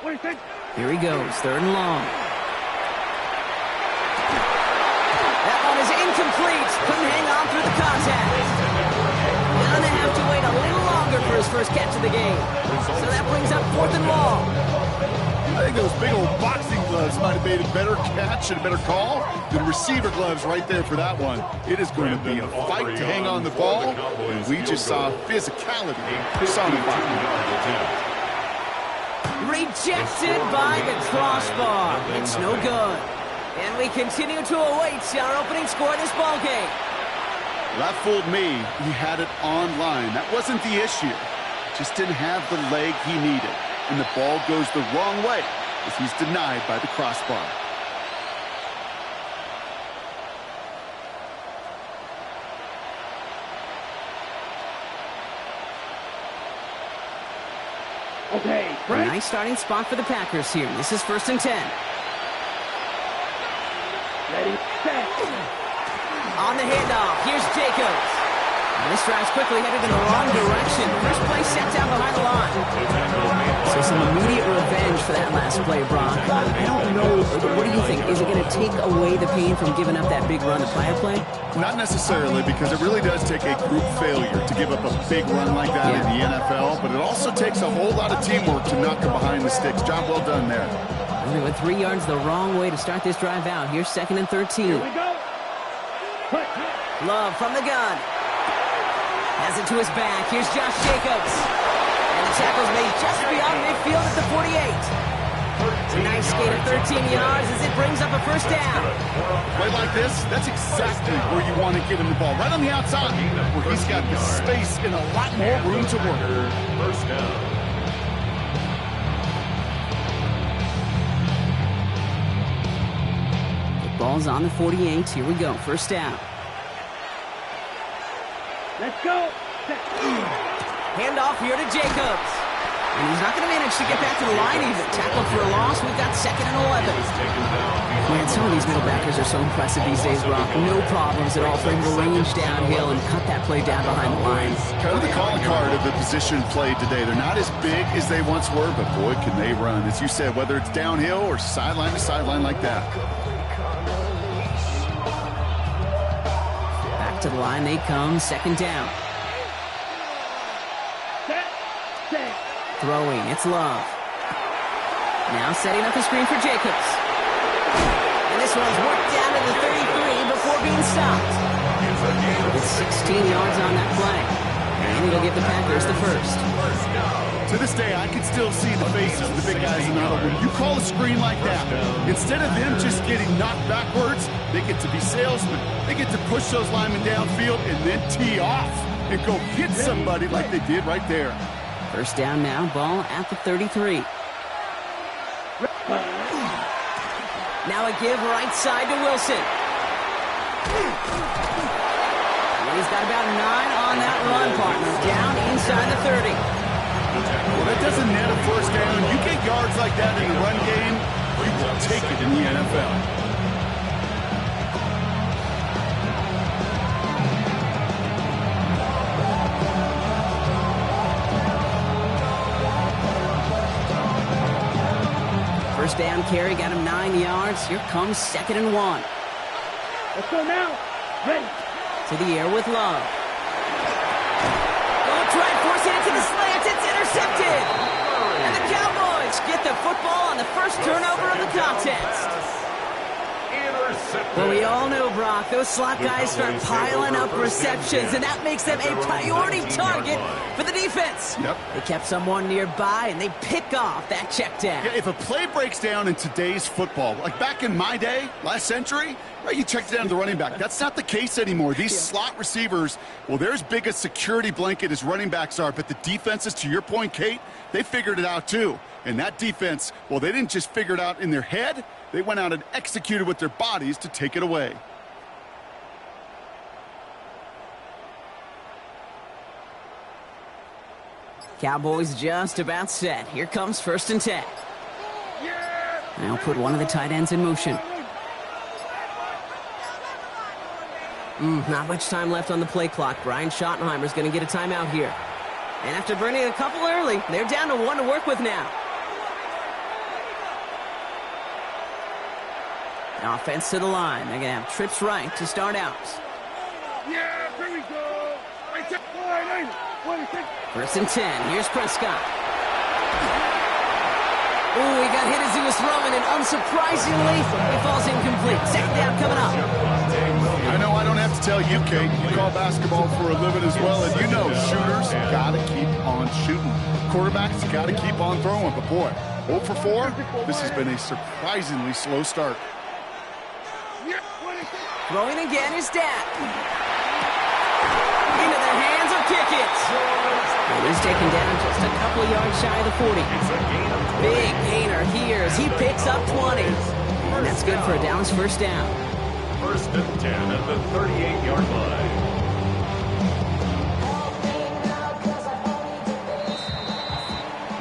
What do you think? Here he goes, 3rd and long. That one is incomplete. Couldn't hang on through the contact. Gonna have to wait a little longer for his first catch of the game. So that brings up 4th and long. I think those big old boxing gloves might have made a better catch and a better call than receiver gloves right there for that one. It is going to be a fight to hang on the ball, and we just saw physicality personified. Rejected by the crossbar. It's no good. And we continue to await our opening score in this ball game. That fooled me. He had it online. That wasn't the issue. Just didn't have the leg he needed. And the ball goes the wrong way as he's denied by the crossbar. Okay, A nice starting spot for the Packers here. This is 1st and 10. Ready, set. On the handoff, here's Jacobs. And this drive's quickly headed in the wrong direction. First play set down behind the line. So some immediate revenge for that last play, Brock. I don't know. What do you think? Is it going to take away the pain from giving up that big run to fire play? Not necessarily, because it really does take a group failure to give up a big run like that in the NFL, but it also takes a whole lot of teamwork to knock him behind the sticks. Job well done there. They went 3 yards the wrong way to start this drive out. Here's 2nd and 13. Here we go. Love from the gun. Has it to his back. Here's Josh Jacobs. And the tackle's made just beyond midfield at the 48. It's a nice gain of 13 yards as it brings up a 1st down. Play like this, that's exactly where you want to get him the ball. Right on the outside, where he's got the space and a lot more room to work. 1st down. The ball's on the 48. Here we go. 1st down. Let's go. Handoff here to Jacobs. And he's not going to manage to get back to the line even. Tackled for a loss. We've got 2nd and 11. Man, some of these middle backers are so impressive these days, Brock. No problems at all for him to range downhill and cut that play down behind the line. Kind of the calling card of the position played today. They're not as big as they once were, but boy, can they run. As you said, whether it's downhill or sideline to sideline like that. To the line they come, 2nd down. Throwing, it's Love. Now setting up a screen for Jacobs. And this one's worked down to the 33 before being stopped. It's 16 yards on that play. And it'll give the Packers the 1st. To this day, I can still see the faces of the big guys in the huddle. When you call a screen like that, instead of them just getting knocked backwards, they get to be salesmen. They get to push those linemen downfield and then tee off and go hit somebody like they did right there. 1st down now, ball at the 33. Now a give right side to Wilson. And he's got about 9 on that run, partner. Down inside the 30. Well, that doesn't net a 1st down. You get yards like that in the run game, you will take it in the NFL. First down carry, got him 9 yards. Here comes 2nd and 1. Let's go now. Ready. To the air with Love. Oh, try forcing it to the slants. It's intercepted. And the Cowboys get the football on the first turnover of the contest. Well, we all know, Brock, those slot guys start piling up receptions, and that makes them a priority target for the defense. Yep. They kept someone nearby, and they pick off that check down. Yeah, if a play breaks down in today's football, like back in my day, last century, right, you checked down to the running back. That's not the case anymore. These slot receivers, well, they're as big a security blanket as running backs are, but the defenses, to your point, Kate, they figured it out too. And that defense, well, they didn't just figure it out in their head. They went out and executed with their bodies to take it away. Cowboys just about set. Here comes 1st and 10. Now put one of the tight ends in motion. Not much time left on the play clock. Brian Schottenheimer's going to get a timeout here. And after burning a couple early, they're down to 1 to work with now. Offense to the line. They're going to have trips right to start out. Yeah, here we go. Right there. Line, 1st and 10. Here's Prescott. Ooh, he got hit as he was throwing, and unsurprisingly, he falls incomplete. 2nd down coming up. I know I don't have to tell you, Kate. You call basketball for a living as well, and you know shooters got to keep on shooting. Quarterbacks got to keep on throwing. But boy, 0 for 4, this has been a surprisingly slow start. Throwing again is Dak. Into the hands of Pickett. It is taken down just a couple of yards shy of the 40. Big gainer here as he picks up 20. And that's good for a Dallas 1st down. 1st and 10 at the 38-yard line.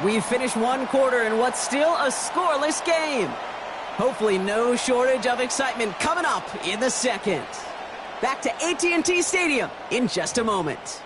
We've finished 1 quarter in what's still a scoreless game. Hopefully no shortage of excitement coming up in the 2nd. Back to AT&T Stadium in just a moment.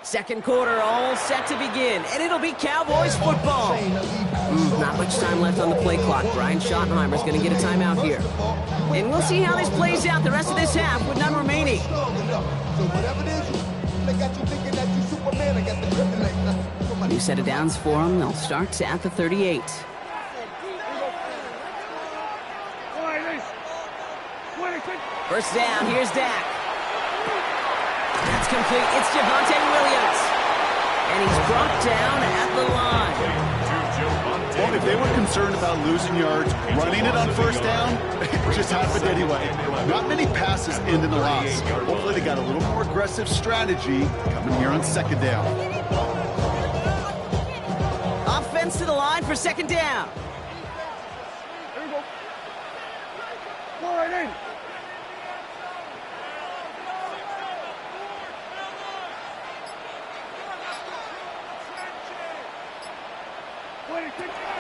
Second quarter all set to begin, and it'll be Cowboys football. Not much time left on the play clock. Brian Schottenheimer's going to get a timeout here. And we'll see how this plays out the rest of this half with none remaining. New set of downs for them. They'll start at the 38. First down, here's Dak. That's complete. It's Javonte Williams. And he's brought down at the line. Well, if they were concerned about losing yards, running it on 1st down, it just happened anyway. Not many passes end in a loss. Hopefully they got a little more aggressive strategy coming here on 2nd down. Offense to the line for 2nd down. Here we go. Line 8.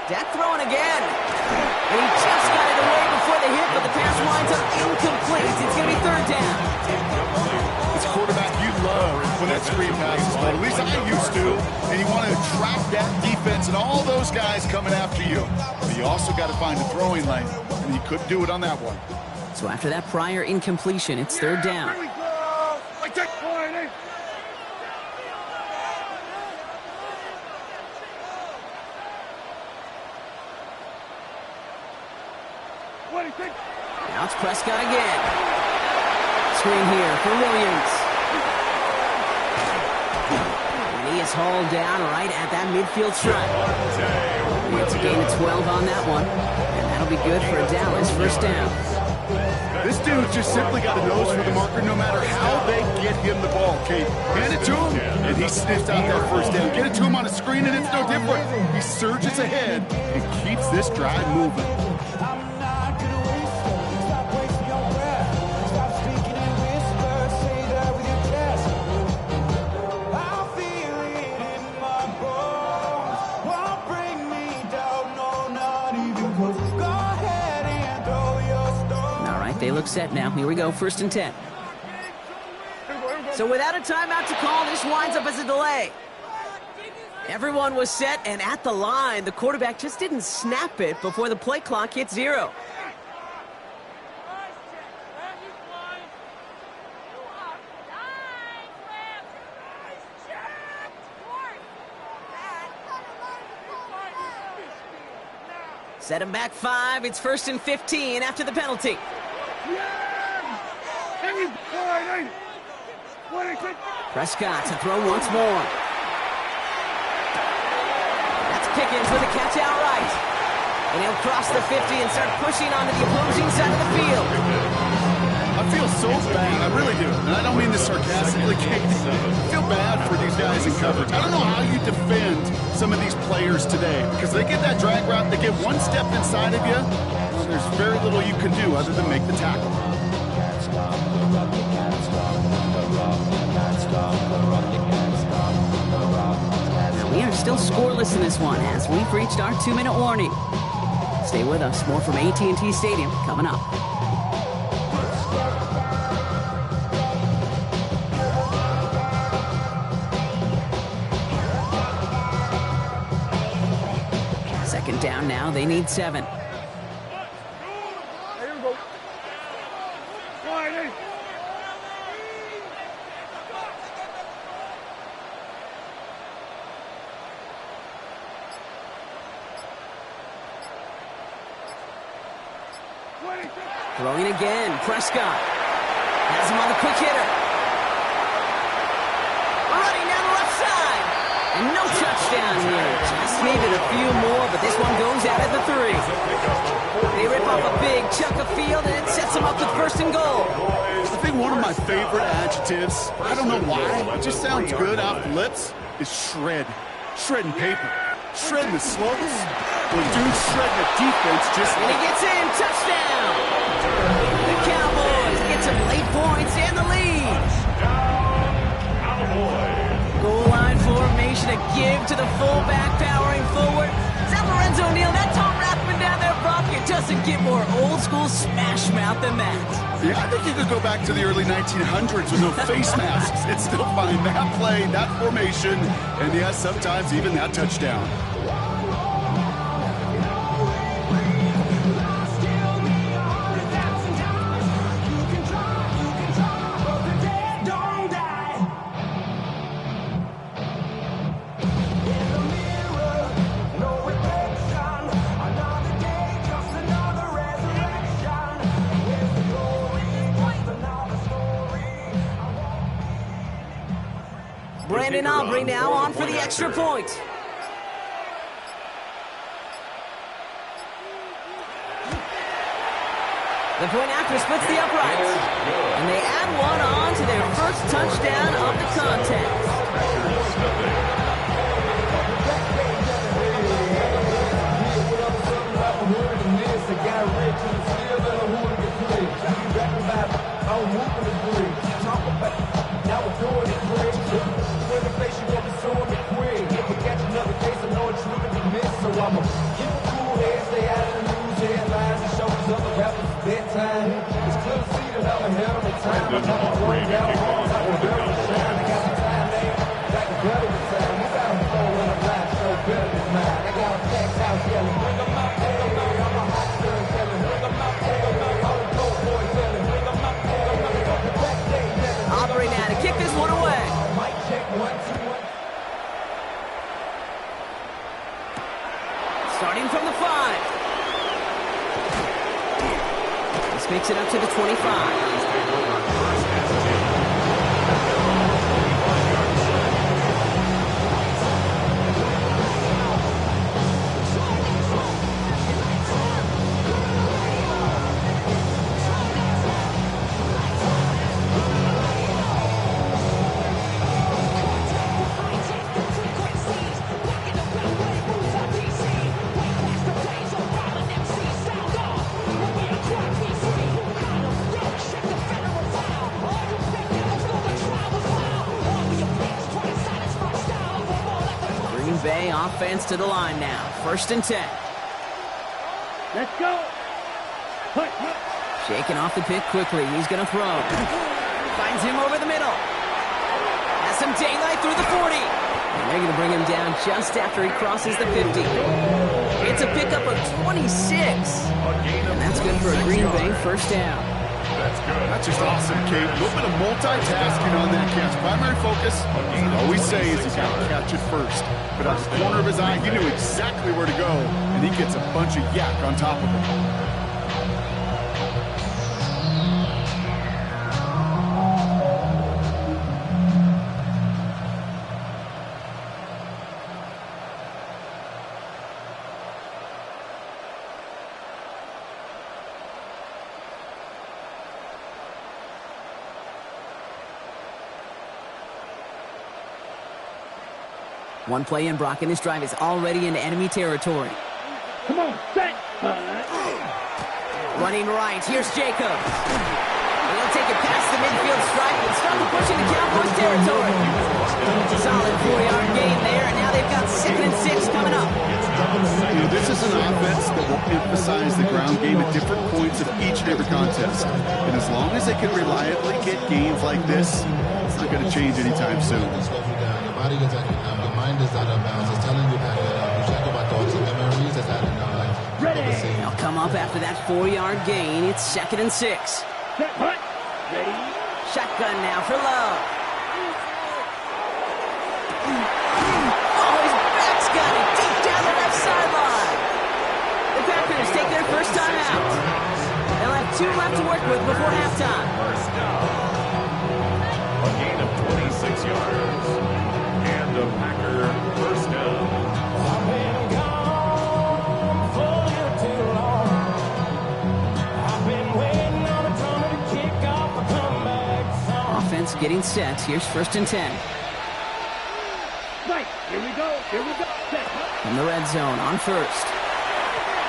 Dak throwing again. And he just got it away before the hit, but the pass winds up incomplete. It's going to be 3rd down. It's a quarterback you love when that screen passes, but at least I used to. And you want to trap that defense and all those guys coming after you. But you also got to find a throwing lane, and he couldn't do it on that one. So after that prior incompletion, it's 3rd down. Here we go. Like that. Line 8. Now it's Prescott again. Screen here for Williams. And he is hauled down right at that midfield stripe. It's a gain of 12 on that one. And that'll be good for a Dallas 1st down. This dude's just simply got a nose for the marker no matter how they get him the ball, Kate. Hand it to him, and he sniffs out that 1st down. Get it to him on a screen, and it's no different. He surges ahead and keeps this drive moving. They look set now. Here we go, 1st and 10. So without a timeout to call, this winds up as a delay. Everyone was set and at the line. The quarterback just didn't snap it before the play clock hit 0. Set him back 5. It's 1st and 15 after the penalty. Prescott to throw once more. That's Pickens with a catch outright. And he'll cross the 50 and start pushing onto the opposing side of the field. I've feel so bad. I really do. And I don't mean this sarcastically, Kate. I feel bad for these guys in coverage. I don't know how you defend some of these players today because they get that drag route, they get one step inside of you. Well, there's very little you can do other than make the tackle. We are still scoreless in this one as we've reached our 2-minute warning. Stay with us. More from AT&T Stadium coming up. Second down now. They need 7. Here we go. Quiet. Throwing again. Prescott has him on the quick hitter. Running down the left side. And no touchdown here. Just needed a few more, but this one goes out at the 3. They rip off a big chunk of field, and it sets them up with 1st and goal. I think one of my favorite adjectives, I don't know why, it just sounds good off the lips, is shred. Shredding paper. Shredding the slopes. Well, dude's shredding the defense just... And he gets in. Touchdown! The Cowboys get some late points and the lead. Goal line formation, a give to the fullback, powering forward. Is that Lorenzo Neal? That Tom Rathman down there, Buck? It doesn't get more old school smash mouth than that. Yeah, I think you could go back to the early 1900s with no face masks and still find that play, that formation, and yes, sometimes even that touchdown. Brandon Aubrey now on for the extra point. The point after splits the uprights. And they add one on to their first touchdown of the contest. Aubrey now to kick this one away. Starting from the 5. This makes it up to the 25. Bay offense to the line now. 1st and 10. Let's go. Shaking off the pick quickly. He's going to throw. Finds him over the middle. Has some daylight through the 40. And they're going to bring him down just after he crosses the 50. It's a pickup of 26. And that's good for a Green Bay 1st down. That's just awesome, Kate. A little bit of multitasking on that catch. Primary focus, as I always say, is he's got to catch it first. But out of the corner of his eye, he knew exactly where to go, and he gets a bunch of yak on top of it. One play in, Brock, and this drive is already into enemy territory. Come on, set. Running right, here's Jacobs. And he'll take it past the midfield stripe and start to push into Cowboys territory. Solid 4-yard gain there, and now they've got 2nd and 6 coming up. This is an offense that will emphasize the ground game at different points of each and every contest. And as long as they can reliably get gains like this, it's not going to change anytime soon. Your body is at your mind is out of bounds. It's telling you that you check about thoughts and memories that's happening. They'll come up after that 4-yard gain. It's 2nd and 6. Shotgun now for Love. Oh, his back's got it deep down the left sideline. The Packers take their first time out. They'll have 2 left to work with before halftime. First down. A gain of 26 yards. And a Packer first down. Offense getting set. Here's 1st and 10. Right, here we go. In the red zone on 1st.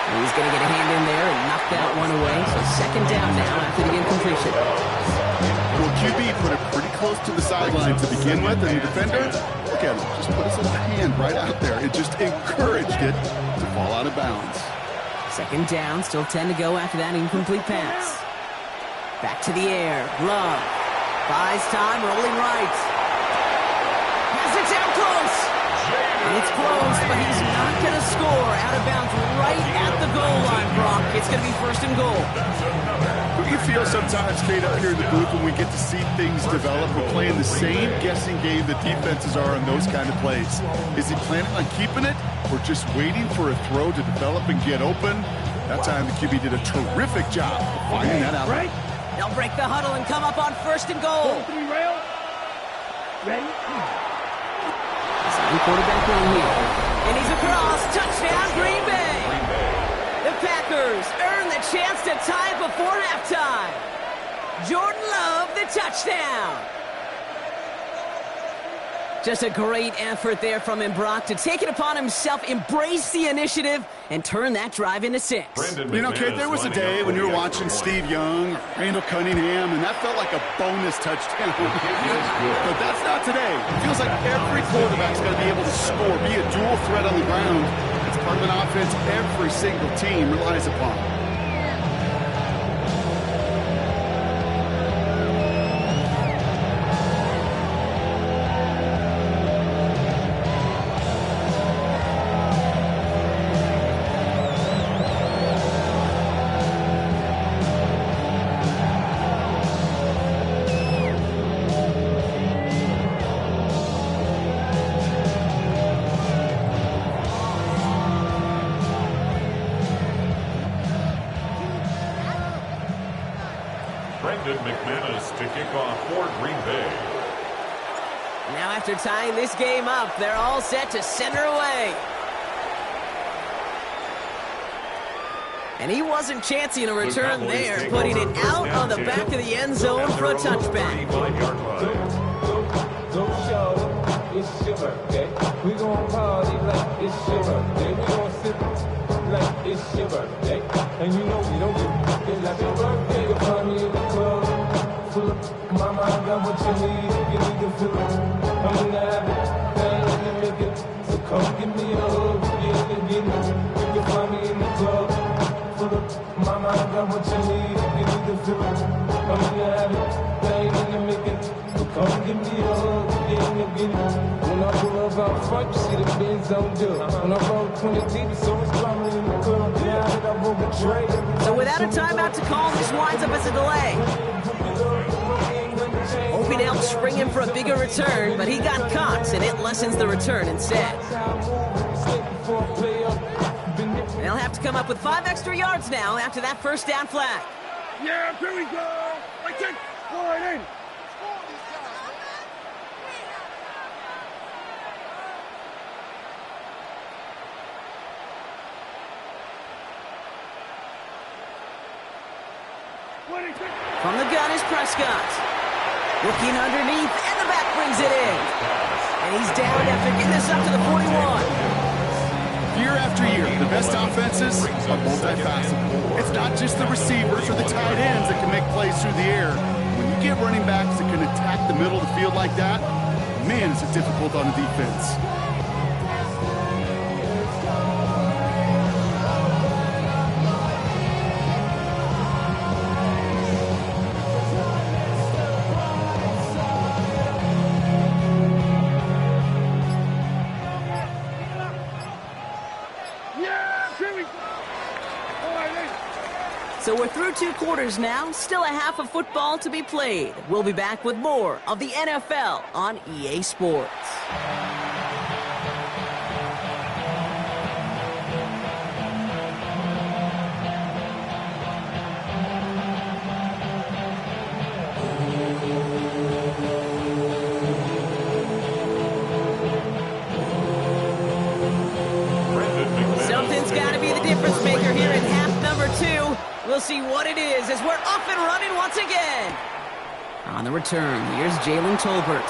And he's going to get a hand in there and knock that one away. So 2nd down now after the incompletion. Well, QB put it pretty close to the sideline to begin with, and the defender, look at him, just put his little hand right out there. It just encouraged it to fall out of bounds. 2nd down, still 10 to go after that incomplete pass. Back to the air. Love. Buys time, rolling right. Has it down close. And it's close, but he's not going to score. Out of bounds right at the goal line, Brock. It's going to be 1st and goal. You feel sometimes, Kate, up here in the booth when we get to see things develop. We're playing the same guessing game that defenses are on those kind of plays. Is he planning on keeping it or just waiting for a throw to develop and get open? That time the QB did a terrific job of finding that out. Right. They'll break the huddle and come up on 1st and goal. 3 rail. Ready? Second quarterback run here. And he's across. Touchdown, Green Bay. The Packers earn the chance to tie it before halftime. Jordan Love, the touchdown. Just a great effort there from him, Brock, to take it upon himself, embrace the initiative, and turn that drive into 6. You know, Kate, there was a day when you were watching Steve Young or Randall Cunningham, and that felt like a bonus touchdown. But that's not today. It feels like every quarterback's got to be able to score, be a dual threat on the ground. It's part of an offense every single team relies upon. McManus to kick off for Green Bay. Now after tying this game up, they're all set to center away. And he wasn't chancing a return there, putting it out on the back of the end zone for a touchback. It's your birthday. We gon' party like it's your birthday. We gon' sip like it's your birthday. And you know we don't give it like your birthday. You'll find me in the club. Full of mama, I got what you need. You need to feel it. I'm in the habit. Thing in the make it. So come give me a hug. Get it, get it. You can find me in the club. Full of mama, I got what you need. You need to feel it. I'm in the habit. Thing in the make it. So come give me a hug. When I pull up out front, you see the Benz on dub. When I roll 20 deep, so it's drama in the club. Now that I roll the tray. So without a timeout to call, this winds up as a delay. Hoping to help spring him for a bigger return, but he got caught, and it lessens the return instead. They'll have to come up with 5 extra yards now after that first down flag. Yeah, here we go. Right in. Go right in. From the gun is Prescott. Looking underneath, and the back brings it in. And he's down after getting this up to the 41. Year after year, the best offenses are multifaceted. It's not just the receivers or the tight ends that can make plays through the air. When you get running backs that can attack the middle of the field like that, man, is it difficult on the defense. So we're through 2 quarters now, still a half of football to be played. We'll be back with more of the NFL on EA Sports. Something's got to be the difference maker here in half number 2. We'll see what it is as we're up and running once again. On the return, here's Jalen Tolbert.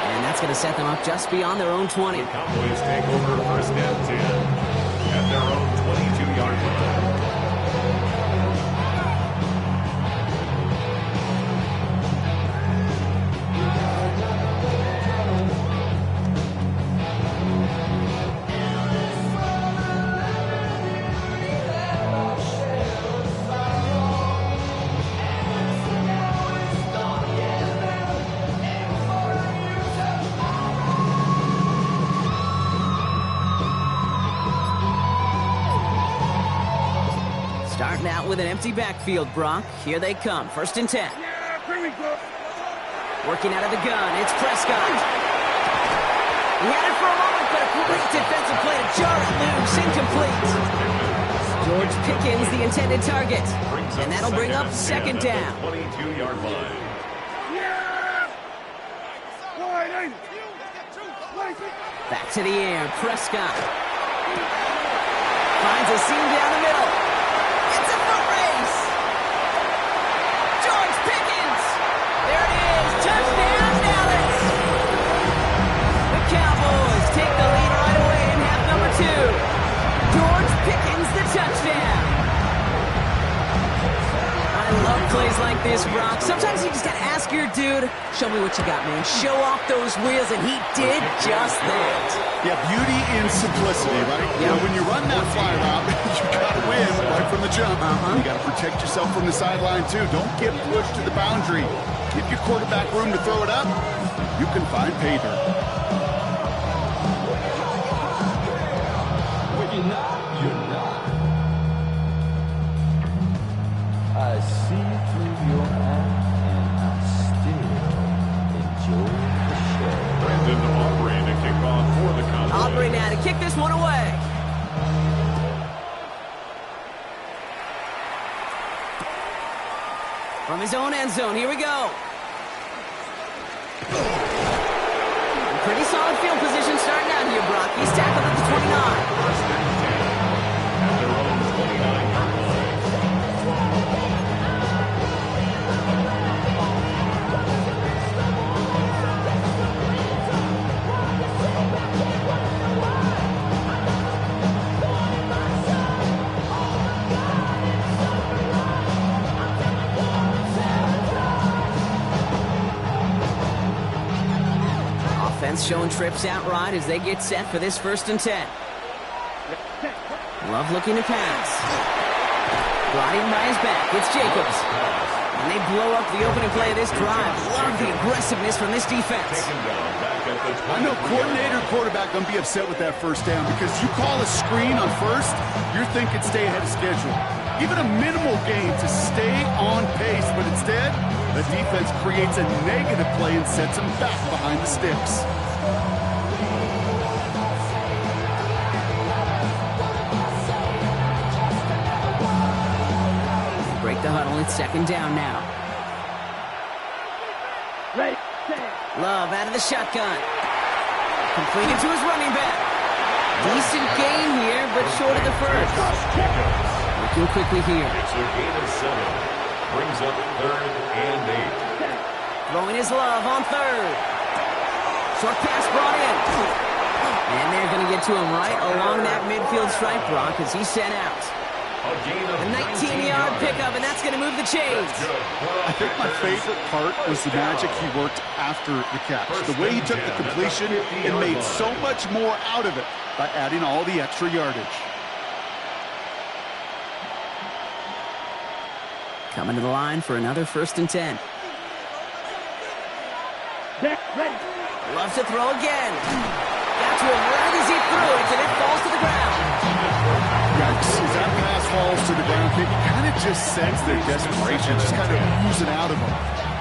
And that's going to set them up just beyond their own 20. The Cowboys take over first and 10 at their own 22-yard line. Starting out with an empty backfield, Brock. Here they come. First and 10. Yeah, here we go. Working out of the gun. It's Prescott. He had it for a moment, but a great defensive play to jar it loose. Incomplete. George Pickens, the intended target. And that'll bring up second down. 22-yard line. Yeah! Back to the air. Prescott. Finds a seam down the middle. It's a foot race. George Pickens. There it is. Touchdown, Dallas. The Cowboys take the lead right away in half number 2. George Pickens, the touchdown. I love plays like this, Brock. Sometimes you just got to ask your dude, show me what you got, man. Show off those wheels, and he did just that. Yeah, beauty in simplicity, right? Yep. You know, when you run that fly route, you got to win right from the jump. You got to protect yourself from the sideline, too. Don't get pushed to the boundary. Give your quarterback room to throw it up. You can find pay dirt. When you're not, you're not. I see through your eyes, and I still enjoy the show. Brandon Aubrey to kick off for the Cowboys. Aubrey now to kick this one away. From his own end zone, here we go. Pretty solid field position starting out here, Brock. He's tackled at the 29. First and 10 at their own 29-yard line. Offense showing trips out right as they get set for this first and 10. Love looking to pass. Gliding by his back, it's Jacobs. And they blow up the opening play of this drive. Love the aggressiveness from this defense. I know coordinator quarterback going to be upset with that first down because you call a screen on first, you're thinking stay ahead of schedule. Even a minimal gain to stay on pace, but instead, the defense creates a negative play and sets him back behind the sticks. Break the huddle, it's second down now. Love out of the shotgun. Completed to his running back. Decent gain here, but short of the first. Looking quickly here. It's a gain of 7. Brings up 3rd and 8. Throwing his love on third. Short pass brought in. And they're going to get to him right along that midfield stripe, Brock, as he's sent out. A 19-yard pickup, and that's going to move the chains. I think my favorite part was the magic he worked after the catch. The way he took the completion and made so much more out of it by adding all the extra yardage. Coming to the line for another 1st and 10. Loves to throw again. Got to him right as he threw it, and it falls to the ground. As that pass falls to the ground, you kind of just sense their desperation, just kind of oozing out of them.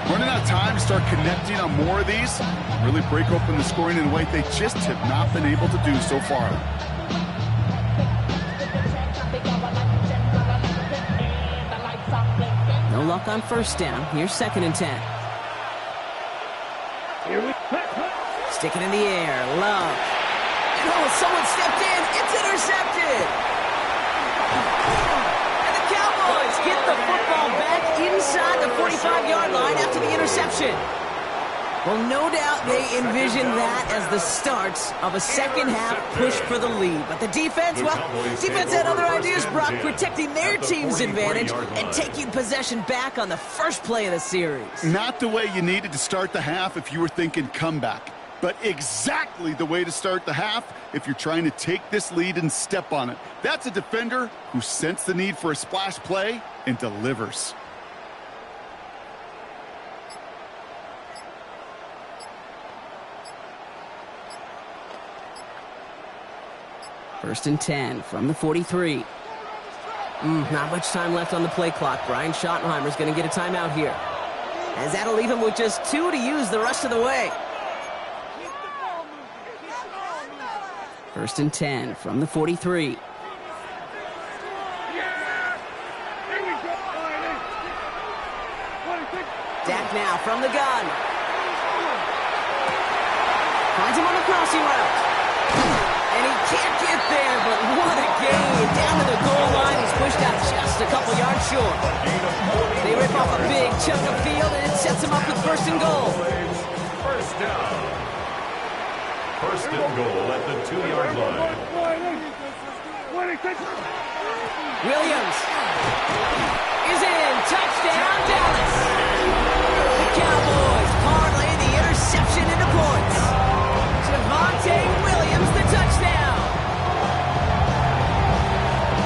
Running out of time to start connecting on more of these, really break open the scoring in a way they just have not been able to do so far. No luck on 1st down. Here's 2nd and 10. Stick it in the air. Love. And someone stepped in. It's intercepted. And the Cowboys get the football back inside the 45-yard line after the interception. Well, no doubt they envisioned that as the start of a second-half push for the lead. But the defense, well, defense had other ideas, Brock, protecting their team's advantage and taking possession back on the first play of the series. Not the way you needed to start the half if you were thinking comeback, but exactly the way to start the half if you're trying to take this lead and step on it. That's a defender who sensed the need for a splash play and delivers. First and 10 from the 43. Not much time left on the play clock. Brian Schottenheimer's going to get a timeout here, as that'll leave him with just 2 to use the rest of the way. First and 10 from the 43. Dak now from the gun. Finds him on the crossing route. And he can't get there, but what a gain. Down to the goal line, he's pushed out just a couple yards short. They rip off a big chunk of field, and it sets him up with 1st and goal. First down. 1st and goal at the 2-yard line. Williams is in. Touchdown, Dallas. The Cowboys parlay the interception into points. Javonte Williams, the touchdown.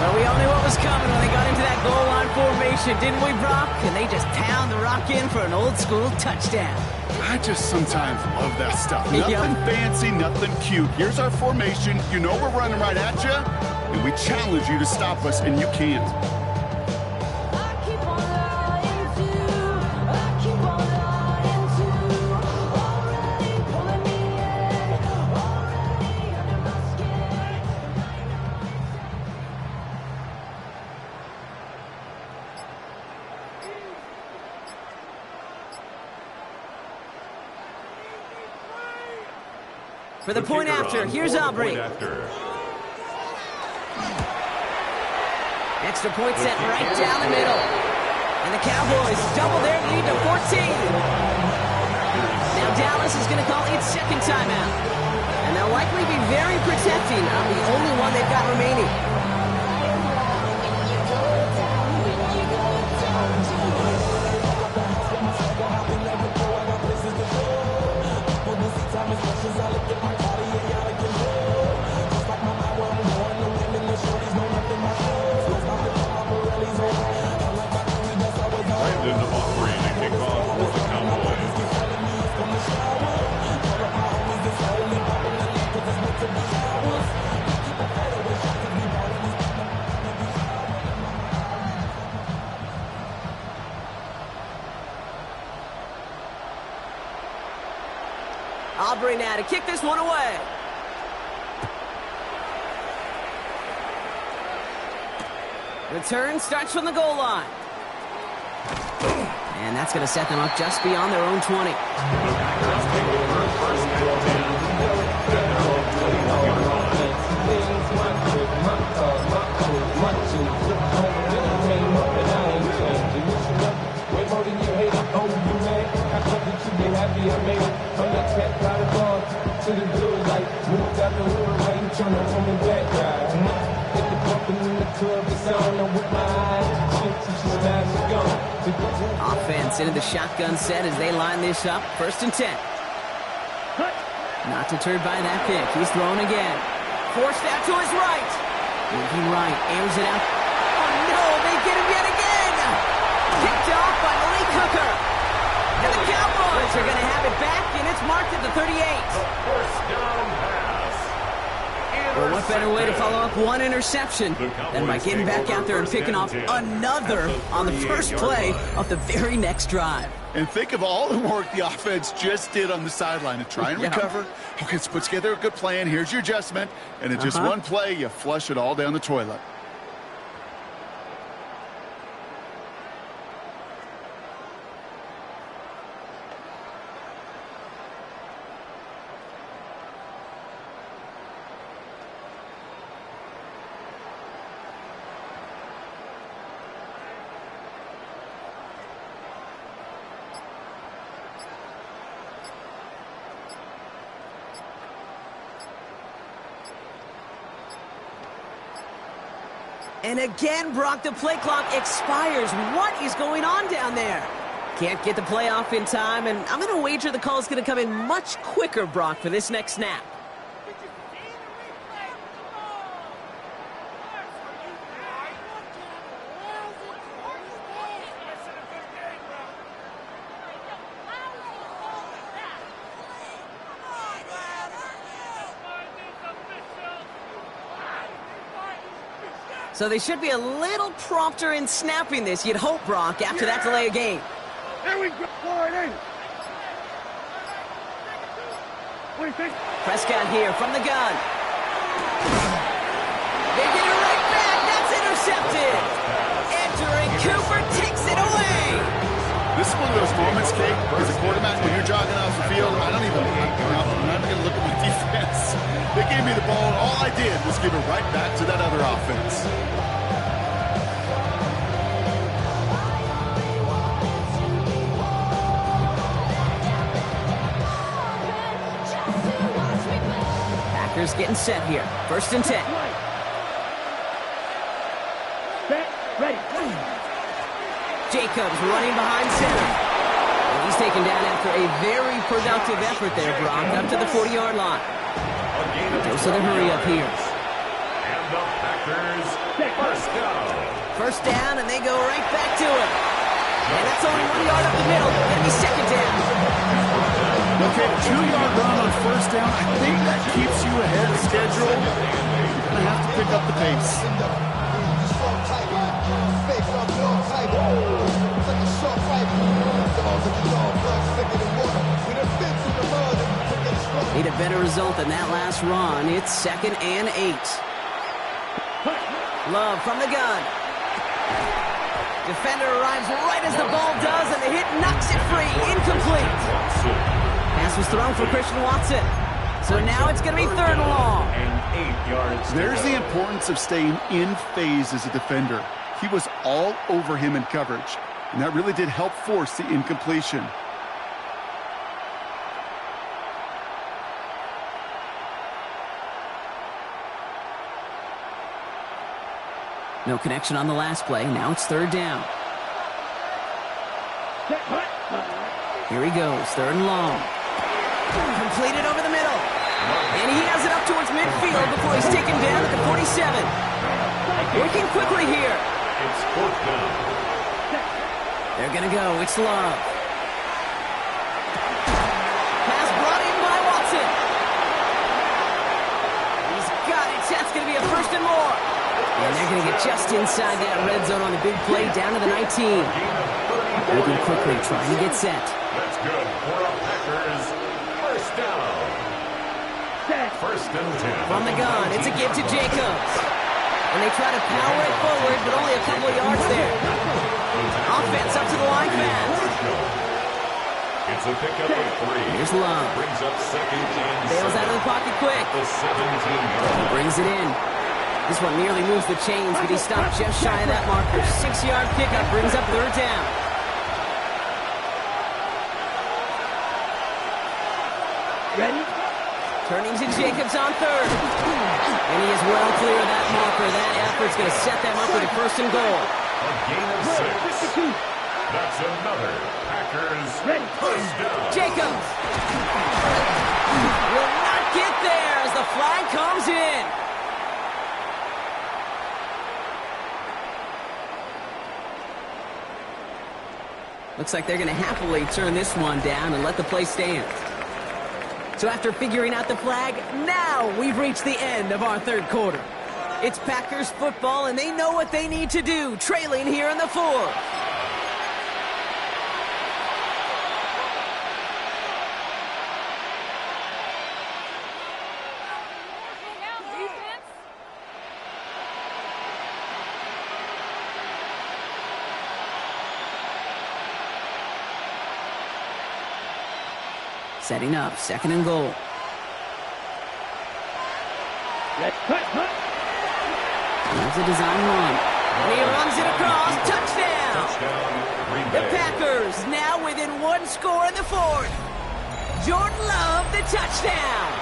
Well, we all knew what was coming when they got into that goal line formation, didn't we, Brock? And they just pound the rock in for an old-school touchdown. I just sometimes love that stuff. Nothing fancy, nothing cute. Here's our formation. You know we're running right at you, and we challenge you to stop us, and you can't. For the point after, here's Aubrey. Extra point set right down the middle. And the Cowboys double their lead to 14. Now Dallas is going to call its 2nd timeout. And they'll likely be very protecting on the only one they've got remaining. Aubrey now to kick this one away. Return starts from the goal line. And that's going to set them up just beyond their own 20. see I made it from the cat by the bar to the good light. Moved out the hood, I ain't tryna hold me back, right? Get the bumping in the club, it's on. I'm with my eyes. She smashed, she gone. Offense into the shotgun set as they line this up. 1st and 10. Not deterred by that pick. He's thrown again. Forced out to his right. Moving right. Airs it out. Oh, no. They get him yet again. Picked off by Malik Hooker. And the Cowboys are going to have it back, and it's marked at the 38. First down pass. Well, what better way to follow up one interception than by getting back out there and picking off another on the first play of the very next drive. And think of all the work the offense just did on the sideline to try and recover. Okay, let's put together a good plan. Here's your adjustment. And in just one play, you flush it all down the toilet. And again, Brock, the play clock expires. What is going on down there? Can't get the play off in time, and I'm going to wager the call is going to come in much quicker, Brock, for this next snap. So they should be a little prompter in snapping this, you'd hope, Brock, after that delay of game. There we go. Prescott here from the gun. They get it right back. That's intercepted. Entering Cooper takes it away. This is one of those moments, Kate, as a quarterback, when you're jogging off the field, I'm not even going to look at my defense. They gave me the ball, and all I did was give it right back to that other offense. Packers getting set here. 1st and 10. Ready. Jacobs running behind center. And he's taken down after a very productive effort there, Brock, up to the 40-yard line. Goes to the hurry up here. And the Packers, first down. First down, and they go right back to it. And that's only 1 yard up the middle. Going to be 2nd down. Okay, 2-yard run on 1st down. I think that keeps you ahead of schedule. You're going to have to pick up the pace. Need a better result than that last run. It's 2nd and 8. Love from the gun. Defender arrives right as the ball does, and the hit knocks it free. Incomplete. Pass was thrown for Christian Watson. So now it's going to be 3rd and long. There's the importance of staying in phase as a defender. He was all over him in coverage, and that really did help force the incompletion. No connection on the last play. Now it's 3rd down. Here he goes. 3rd and long. Completed over the middle. And he has it up towards midfield before he's taken down at the 47. Working quickly here. It's 4th down. They're going to go. It's Love. Pass brought in by Watson. He's got it. That's going to be a 1st and more. And they're going to get just inside that red zone on the big play down to the 19. Moving quickly, trying to get set. That's good for a Packers first down. 1st and 10. From the gun, it's a give to Jacobs. And they try to power it forward, but only a couple of yards there. Offense up to the line fast. It's a pickup of 3. Here's Love. Brings up 2nd and 7. Bails out of the pocket quick. The 17-yard. Brings it in. This one nearly moves the chains, but he stopped just shy of that marker. 6-yard pickup brings up 3rd down. Turning to Jacobs on third. And he is well clear of that marker. That effort's going to set them up with a first and goal. A gain of 6. That's another Packers first down. Jacobs will not get there as the flag comes in. Looks like they're going to happily turn this one down and let the play stand. So after figuring out the flag, now we've reached the end of our third quarter. It's Packers football, and they know what they need to do, trailing here in the fourth. Setting up, second and goal. There's a design run. And he runs it across. Touchdown! The Packers now within one score in the fourth. Jordan Love, the touchdown.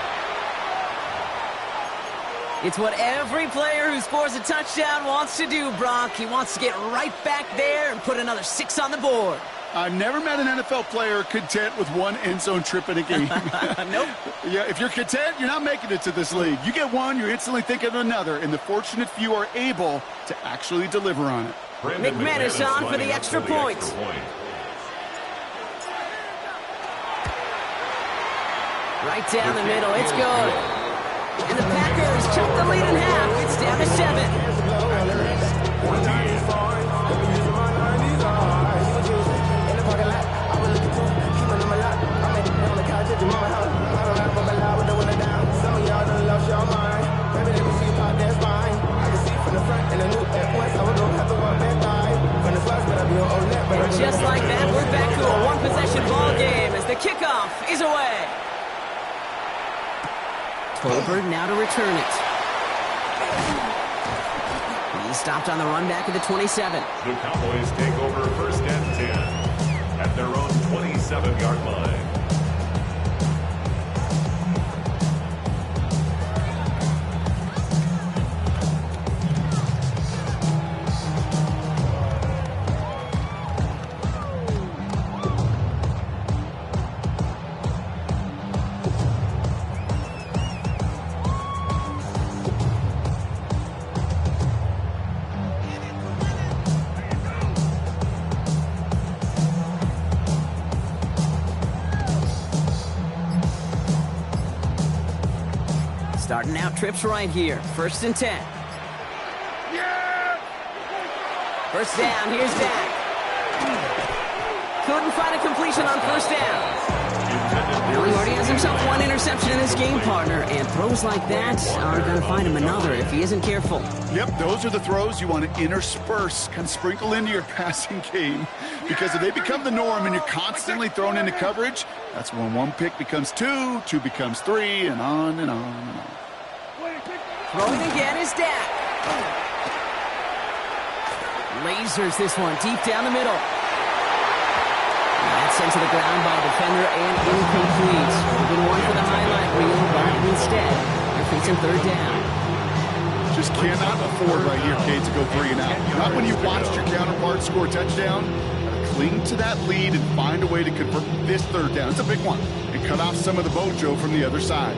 It's what every player who scores a touchdown wants to do, Brock. He wants to get right back there and put another 6 on the board. I've never met an NFL player content with one end zone trip in a game. Nope. Yeah, if you're content, you're not making it to this league. You get one, you're instantly thinking of another, and the fortunate few are able to actually deliver on it. McManus on for the extra point. Right down the middle, it's good. And the Packers chunk the lead in half. It's down to 7. Just like that, we're back to a one-possession ball game as the kickoff is away. Tolbert now to return it. He stopped on the run back at the 27. The Cowboys take over first and 10 at their own 27-yard line. Starting out trips right here. First and 10. First down. Here's Dak. Couldn't find a completion on first down. Well, he already has himself one interception in this game, partner, and throws like that are going to find him another if he isn't careful. Yep, those are the throws you want to intersperse, kind of sprinkle into your passing game, because if they become the norm and you're constantly thrown into coverage, that's when one pick becomes 2, 2 becomes 3, and on and on and on. Throwing again is Dak. Lasers this one deep down the middle. That's sent to the ground by a defender and incomplete. Open one for the highlight reel, but instead, they're facing third down. Just cannot afford right here, Kate, to go 3 and out. Not when you watched your counterpart score a touchdown. Cling to that lead and find a way to convert this third down. It's a big one. And cut off some of the mojo from the other side.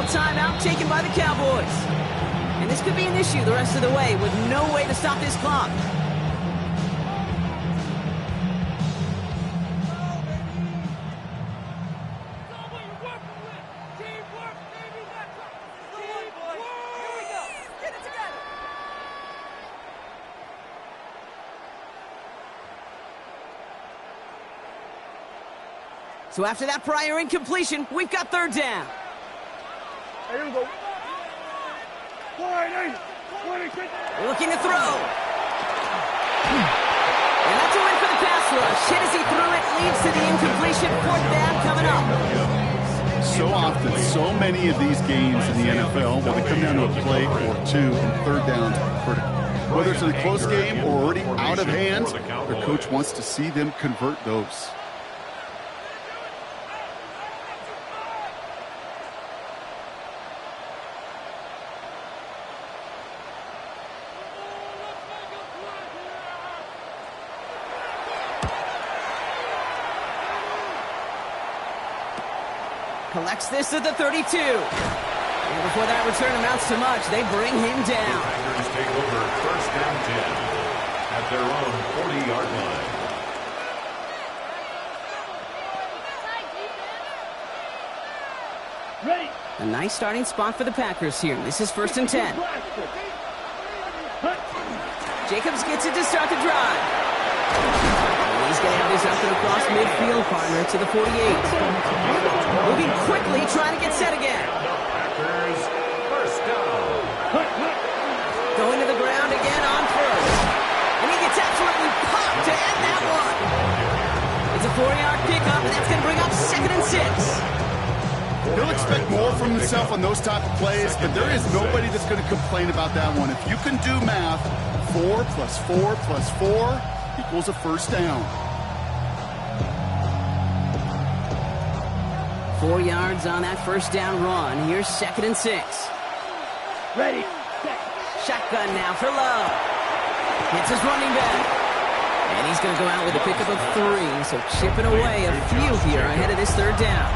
Timeout taken by the Cowboys. And this could be an issue the rest of the way with no way to stop this clock. So after that prior incompletion, we've got third down. Here we go. Looking to throw. And that's a win for the pass rush. Hit as he threw it, leads to the incompletion. 4th down coming up. So often, so many of these games in the NFL, well, they come down to a play or two, and 3rd downs are critical. Whether it's in a close game or already out of hand, their coach wants to see them convert those. Collects this at the 32. And before that return amounts to much, they bring him down. The Packers take over 1st and 10 at their own 40-yard line. Ready. A nice starting spot for the Packers here. This is 1st and 10. Jacobs gets it to start the drive. He's going to have this up and across midfield, partner, to the 48. Moving quickly, trying to get set again. Packers 1st down. Going to the ground again on 1st. And he gets absolutely popped to end that one. It's a 4-yard pickup, and that's going to bring up 2nd and 6. He'll expect more from himself on those type of plays, but there is nobody that's going to complain about that one. If you can do math, 4 plus 4 plus 4 equals a 1st down. 4 yards on that 1st down run. Here's 2nd and 6. Ready. Shotgun now for Love. Hits his running back. And he's going to go out with a pickup of 3. So chipping away a few here ahead of this 3rd down.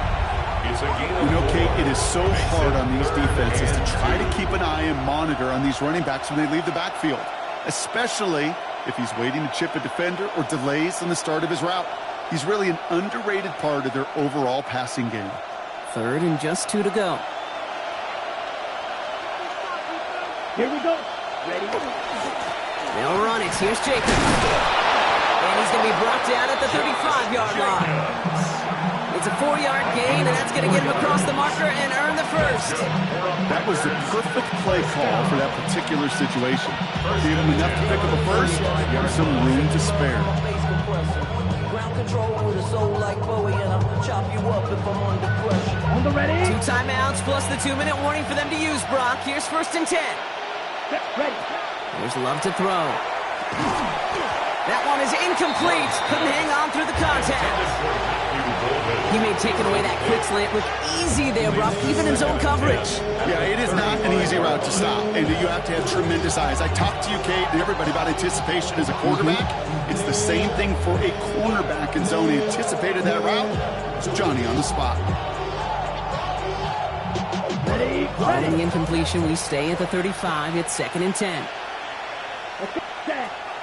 You know, Kate, it is so hard on these defenses to try to keep an eye and monitor on these running backs when they leave the backfield, especially if he's waiting to chip a defender or delays on the start of his route. He's really an underrated part of their overall passing game. 3rd and just 2 to go. Here we go. Ready. They'll run it. Here's Jacobs. And he's going to be brought down at the 35-yard line. It's a 4-yard gain, and that's going to get him across the marker and earn the 1st. That was the perfect play call for that particular situation. Gave him enough to pick up a 1st and some room to spare. Ground control with a soul like Bowie, and I'll chop you up if I'm under pressure. On the ready. 2 timeouts plus the 2-minute warning for them to use, Brock. Here's 1st and 10. Ready. There's Love to throw. That one is incomplete. Couldn't hang on through the contact. He may take away that quick slant look easy there, Brock, even in zone coverage. Yeah, it is not an easy route to stop, and you have to have tremendous eyes. I talked to you, Kate, and everybody about anticipation as a quarterback. It's the same thing for a cornerback in zone. He anticipated that route. It's Johnny on the spot. Ready. Following the incompletion, we stay at the 35. It's 2nd and 10.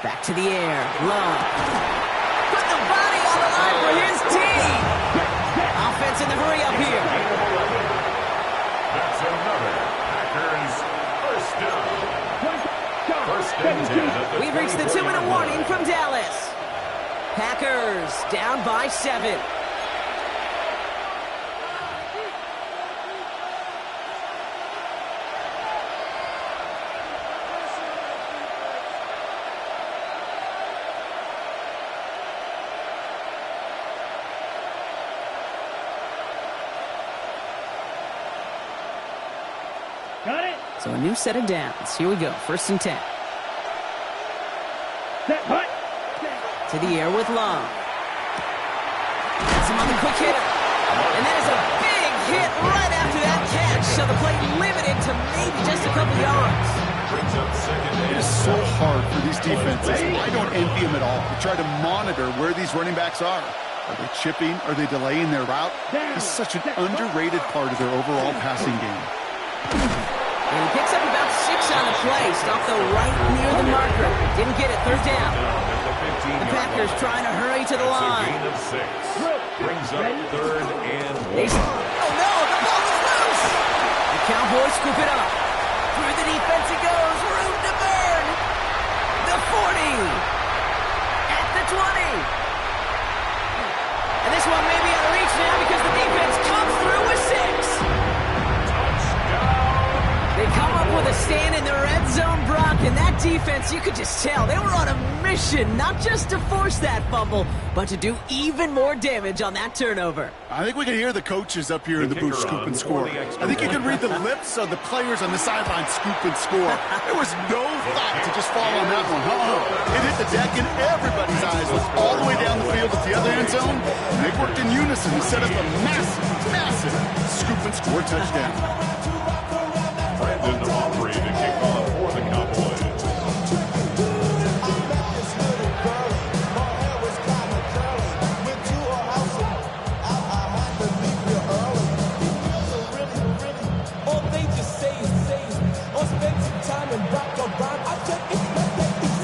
Back to the air. Love. Put the body on the line for his team. Offense in the hurry up here. That's another Packers 1st down. 1st and 10 at the We've reached the 2-minute warning from Dallas. Packers down by 7. Got it. So a new set of downs. Here we go. 1st and 10. Set. Hut. To the air with Love. That's him on the quick hitter. And that is a big hit right after that catch. So the play limited to maybe just a couple yards. It is so hard for these defenses. I don't envy them at all. They try to monitor where these running backs are. Are they chipping? Are they delaying their route? He's such an underrated part of their overall passing game. And he picks up about 6 on the play. Stopped though right near the marker. Didn't get it. 3rd down. The Packers trying to hurry to the line. Gain of 6. Brings up 3rd and 1. Oh no, the ball is loose. The Cowboys scoop it up. Through the defense it goes. Room to burn. The 40. At the 20. And this one may be out of reach now because the defense comes through with 6. They come up with a staying in the red zone, Brock, and that defense, you could just tell they were on a mission, not just to force that fumble, but to do even more damage on that turnover. I think we can hear the coaches up here in the booth scoop and score. I think you can read the lips of the players on the sideline scoop and score. There was no thought to just fall on that one. It hit the deck and everybody's eyes looked all the way down the field at the other end zone. And they worked in unison to set up a massive scoop and score touchdown. Brandon Aubrey to kick off for the Cowboys.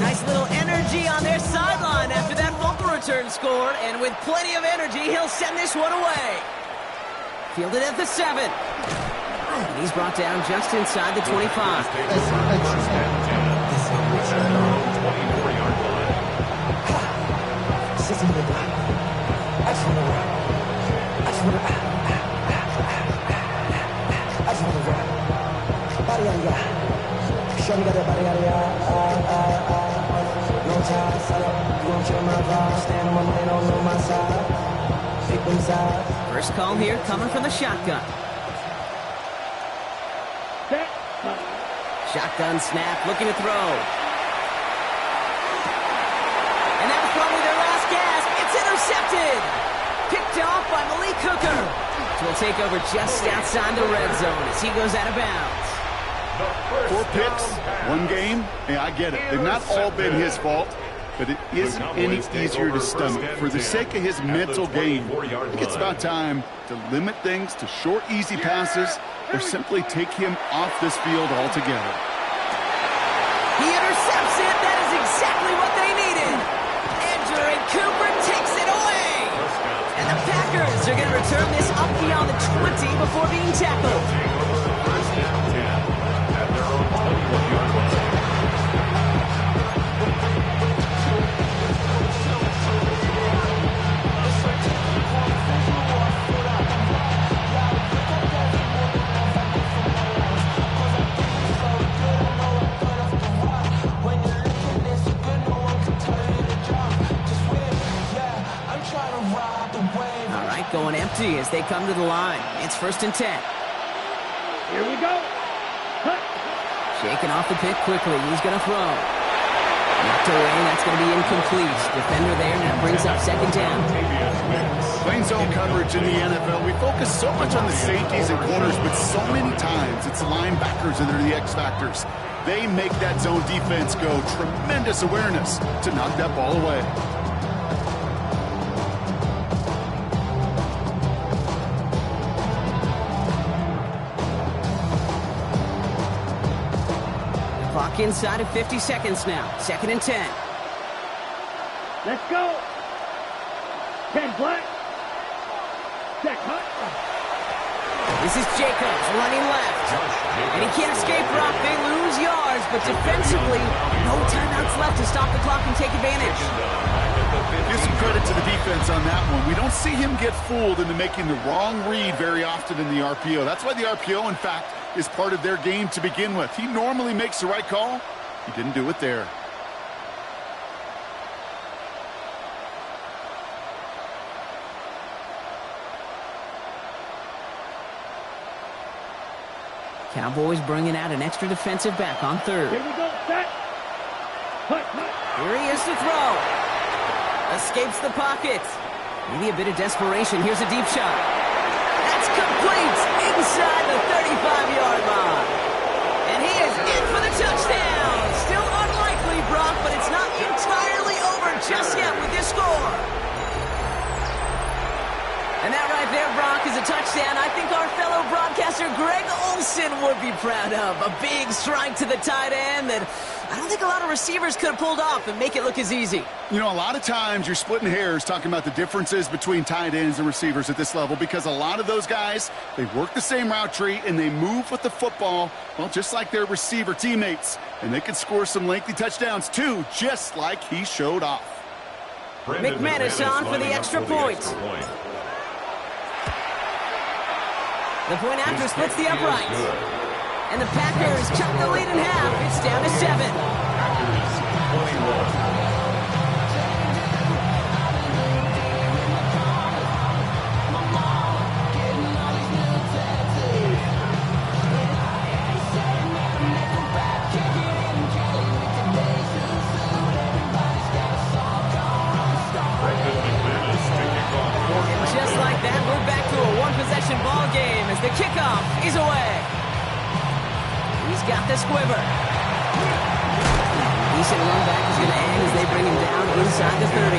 Nice little energy on their sideline after that fumble return scored, and with plenty of energy, he'll send this one away. Fielded at the 7. And he's brought down just inside the 25. First call here coming from the shotgun. Shotgun snap, looking to throw. And that was probably their last gasp. It's intercepted. Picked off by Malik Hooker. So we'll take over just outside the red zone as he goes out of bounds. 4 picks, 1 game. Yeah, I get it. They've not all been his fault, but it isn't any easier to stomach. For the sake of his mental game, I think it's about time to limit things to short, easy passes or simply take him off this field altogether. He intercepts it. That is exactly what they needed. Edger and Cooper takes it away. And the Packers are going to return this up beyond the 20 before being tackled. Going empty as they come to the line. It's 1st and 10. Here we go. Shaking off the pick quickly. He's going to throw. Knocked away. That's going to be incomplete. Defender there, and that brings up 2nd down. Playing zone coverage in the NFL, we focus so much on the safeties and corners, but so many times it's linebackers that are the X factors. They make that zone defense go. Tremendous awareness to knock that ball away. Clock inside of 50 seconds now. 2nd and 10. Let's go. 10 black. Check hut. This is Jacobs running left. And he can't escape, Brock. They lose yards, but defensively, no timeouts left to stop the clock and take advantage. Give some credit to the defense on that one. We don't see him get fooled into making the wrong read very often in the RPO. That's why the RPO, in fact, is part of their game to begin with. He normally makes the right call. He didn't do it there. Cowboys bringing out an extra defensive back on 3rd. Here we go, set. Here he is to throw. Escapes the pocket. Maybe a bit of desperation. Here's a deep shot. That's complete inside the 35-yard line. And he is in for the touchdown. Still unlikely, Brock, but it's not entirely over just yet with this score. And that right there, Brock, is a touchdown I think our fellow broadcaster Greg Olsen would be proud of. A big strike to the tight end that I don't think a lot of receivers could have pulled off and make it look as easy. You know, a lot of times you're splitting hairs talking about the differences between tight ends and receivers at this level because a lot of those guys, they work the same route tree and they move with the football, well, just like their receiver teammates. And they can score some lengthy touchdowns, too, just like he showed off. McManus on for the extra point. The point after splits the uprights. And the Packers cut the lead in half. It's down to 7. Packers 21. Just like that, we're back to a one-possession ball game as the kickoff is away. He's got the squibber. Decent run back is going to end as they bring him down inside the 30.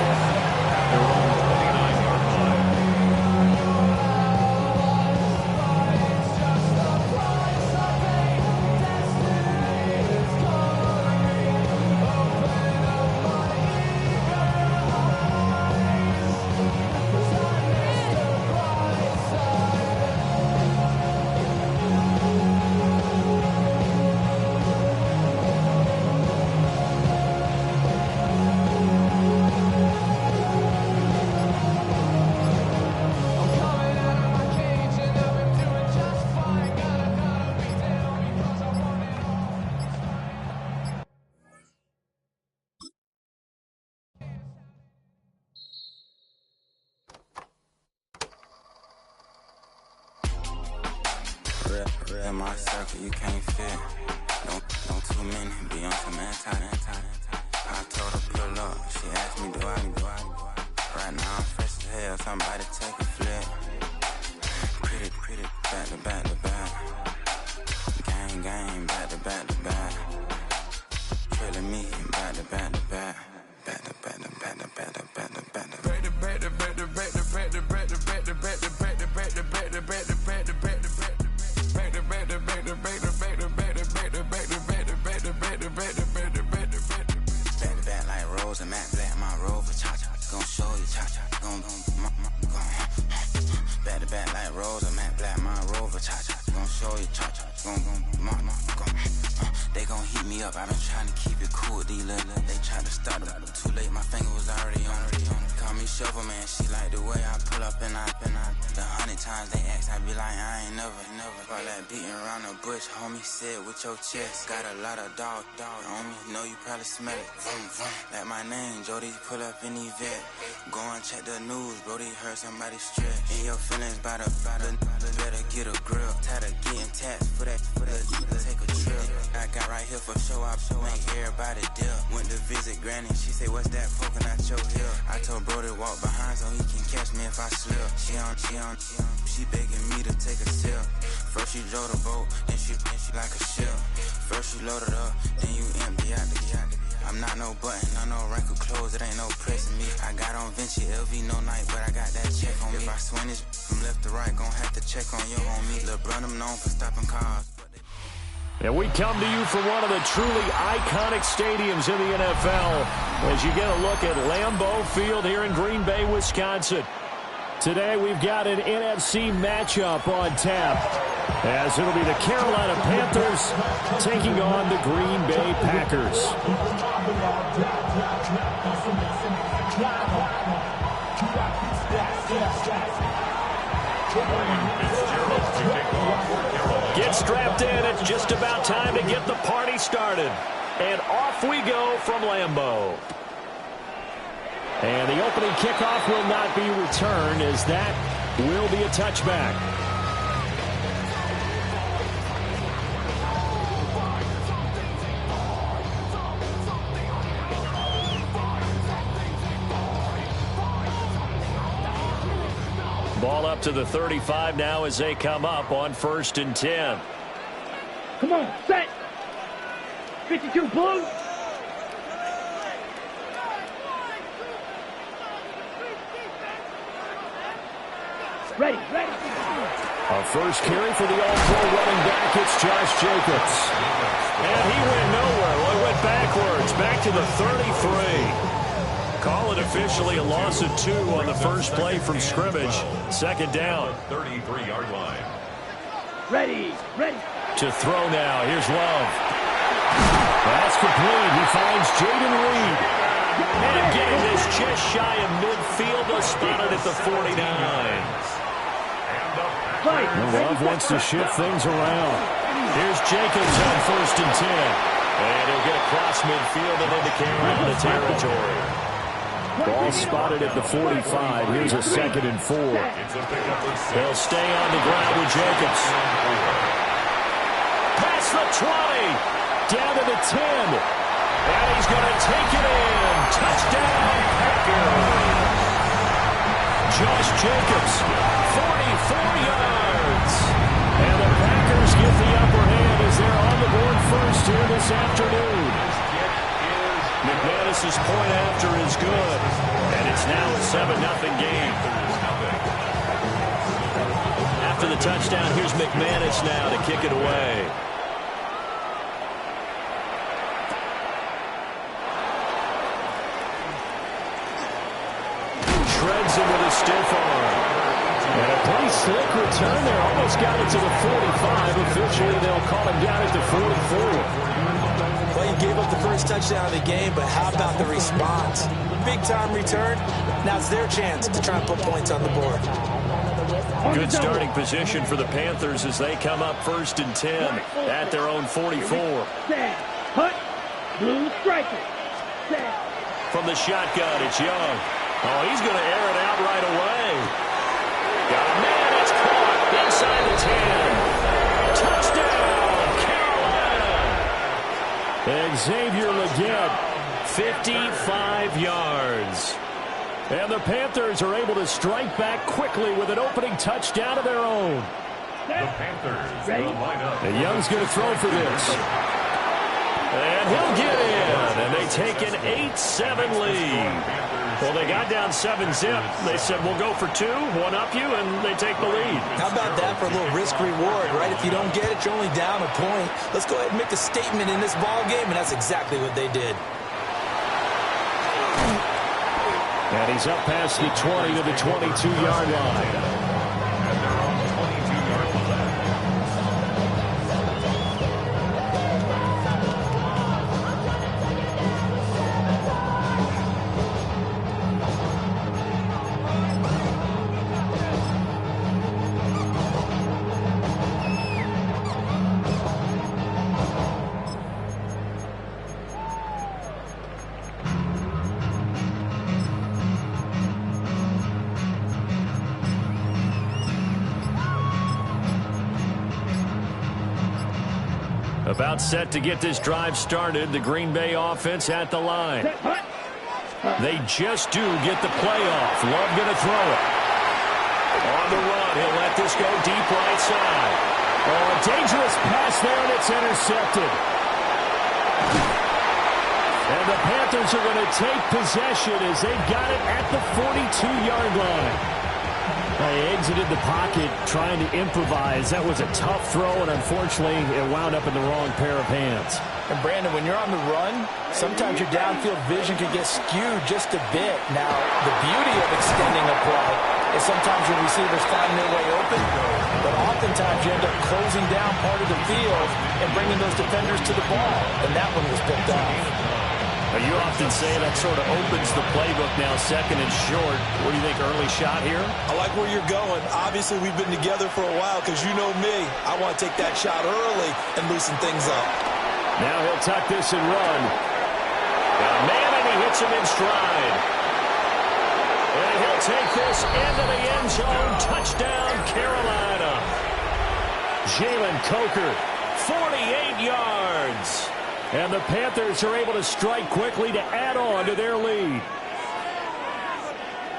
In my circle, you can't fit. Don't too many be on some anti. I told her pull up. She asked me, do I? Right now I'm fresh as hell. Somebody take a flip. Pretty, back to back. Gang, back to back. Trailing me, back to back. Back like Rose and Matt Black, my Rover, cha-cha, gon' show you, cha-cha, gon' back to back like Rose and Matt Black, my Rover, cha-cha, gon' show you, cha-cha, gon' they gon' heat me up, I been trying to keep it cool, they tried to start it, too late, my finger was already on it. Call me Shovel Man, she like the way I pull up and I the 100 times they ask, I be like, I ain't never, all that beating around the bush, homie said with your chest, got a lot of dog on me, know you probably smell it, like my name, Jody, pull up in the vet, go and check the news, Brody heard somebody stretch, in your feelings by the better get a grill, tired of getting taxed for that, take a trip, I got right here for show up, make everybody dip, went to visit Granny, she say, what's that poking out your hip, I told Brody walk behind so he can catch me if I slip, she begging me to take a sip, first she drove the boat, then she like a ship, first she loaded up, then you empty out the I'm not no button, no wrinkled clothes, it ain't no pressing me, I got on Vinci, LV no night, but I got that check on me, if I swing this from left to right, gon' have to check on your homie, LeBron I'm known for stopping cars. And we come to you from one of the truly iconic stadiums in the NFL as you get a look at Lambeau Field here in Green Bay, Wisconsin. Today we've got an NFC matchup on tap as it'll be the Carolina Panthers taking on the Green Bay Packers. Get strapped in. It's just about time to get the party started. And off we go from Lambeau. And the opening kickoff will not be returned as that will be a touchback. Ball up to the 35 now as they come up on 1st and 10. Come on, set. 52 Blues. Ready. A first carry for the all-pro running back. It's Josh Jacobs. And he went nowhere. Well, he went backwards. Back to the 33. Call it officially a loss of 2 on the first play from scrimmage. Second down. 33-yard line. Ready. To throw now. Here's Love. That's complete. He finds Jaden Reed. And getting this just shy of midfield. They'll spot it at the 49. And Love wants to shift things around. Here's Jacobs on 1st and 10. And he'll get across midfield and into Carolina territory. Ball spotted at the 45. Here's a 2nd and 4. They'll stay on the ground with Jacobs. Past the 20. Down to the 10. And he's going to take it in. Touchdown, Packers. Josh Jacobs, 44 yards. And the Packers get the upper hand as they're on the board first here this afternoon. McManus's point after is good. And it's now a 7-0 game. After the touchdown, here's McManus now to kick it away. Shreds him with a stiff arm. And a pretty slick return there. Almost got it to the 45. Officially, they'll call him down at the 44. Well, he gave up the first touchdown of the game, but how about the response? Big-time return. Now it's their chance to try and put points on the board. Good starting position for the Panthers as they come up 1st and 10 at their own 44. Hut, blue striker. From the shotgun, it's Young. Oh, he's going to air it out right away. Got a man, it's caught inside the 10. Touchdown, Carolina. Xavier Legette, 55 yards. And the Panthers are able to strike back quickly with an opening touchdown of their own. The Panthers will line up. And Young's going to throw for this. And he'll get in. And they take an 8-7 lead. Well, they got down 7-zip. They said, we'll go for 2, one up you, and they take the lead. How about that for a little risk-reward, right? If you don't get it, you're only down a point. Let's go ahead and make a statement in this ball game, and that's exactly what they did. And he's up past the 20 to the 22-yard line. About set to get this drive started. The Green Bay offense at the line. They just do get the playoff. Love going to throw it. On the run, he'll let this go deep right side. Oh, a dangerous pass there, and it's intercepted. And the Panthers are going to take possession as they've got it at the 42-yard line. They exited the pocket trying to improvise. That was a tough throw, and unfortunately, it wound up in the wrong pair of hands. And Brandon, when you're on the run, sometimes your downfield vision can get skewed just a bit. Now, the beauty of extending a play is sometimes your receivers find their way open, but oftentimes you end up closing down part of the field and bringing those defenders to the ball, and that one was picked off. You often say that sort of opens the playbook now, 2nd and short. What do you think, early shot here? I like where you're going. Obviously, we've been together for a while because you know me. I want to take that shot early and loosen things up. Now he'll tuck this and run. Got a man, and he hits him in stride. And he'll take this into the end zone. Touchdown, Carolina. Jalen Coker, 48 yards. And the Panthers are able to strike quickly to add on to their lead.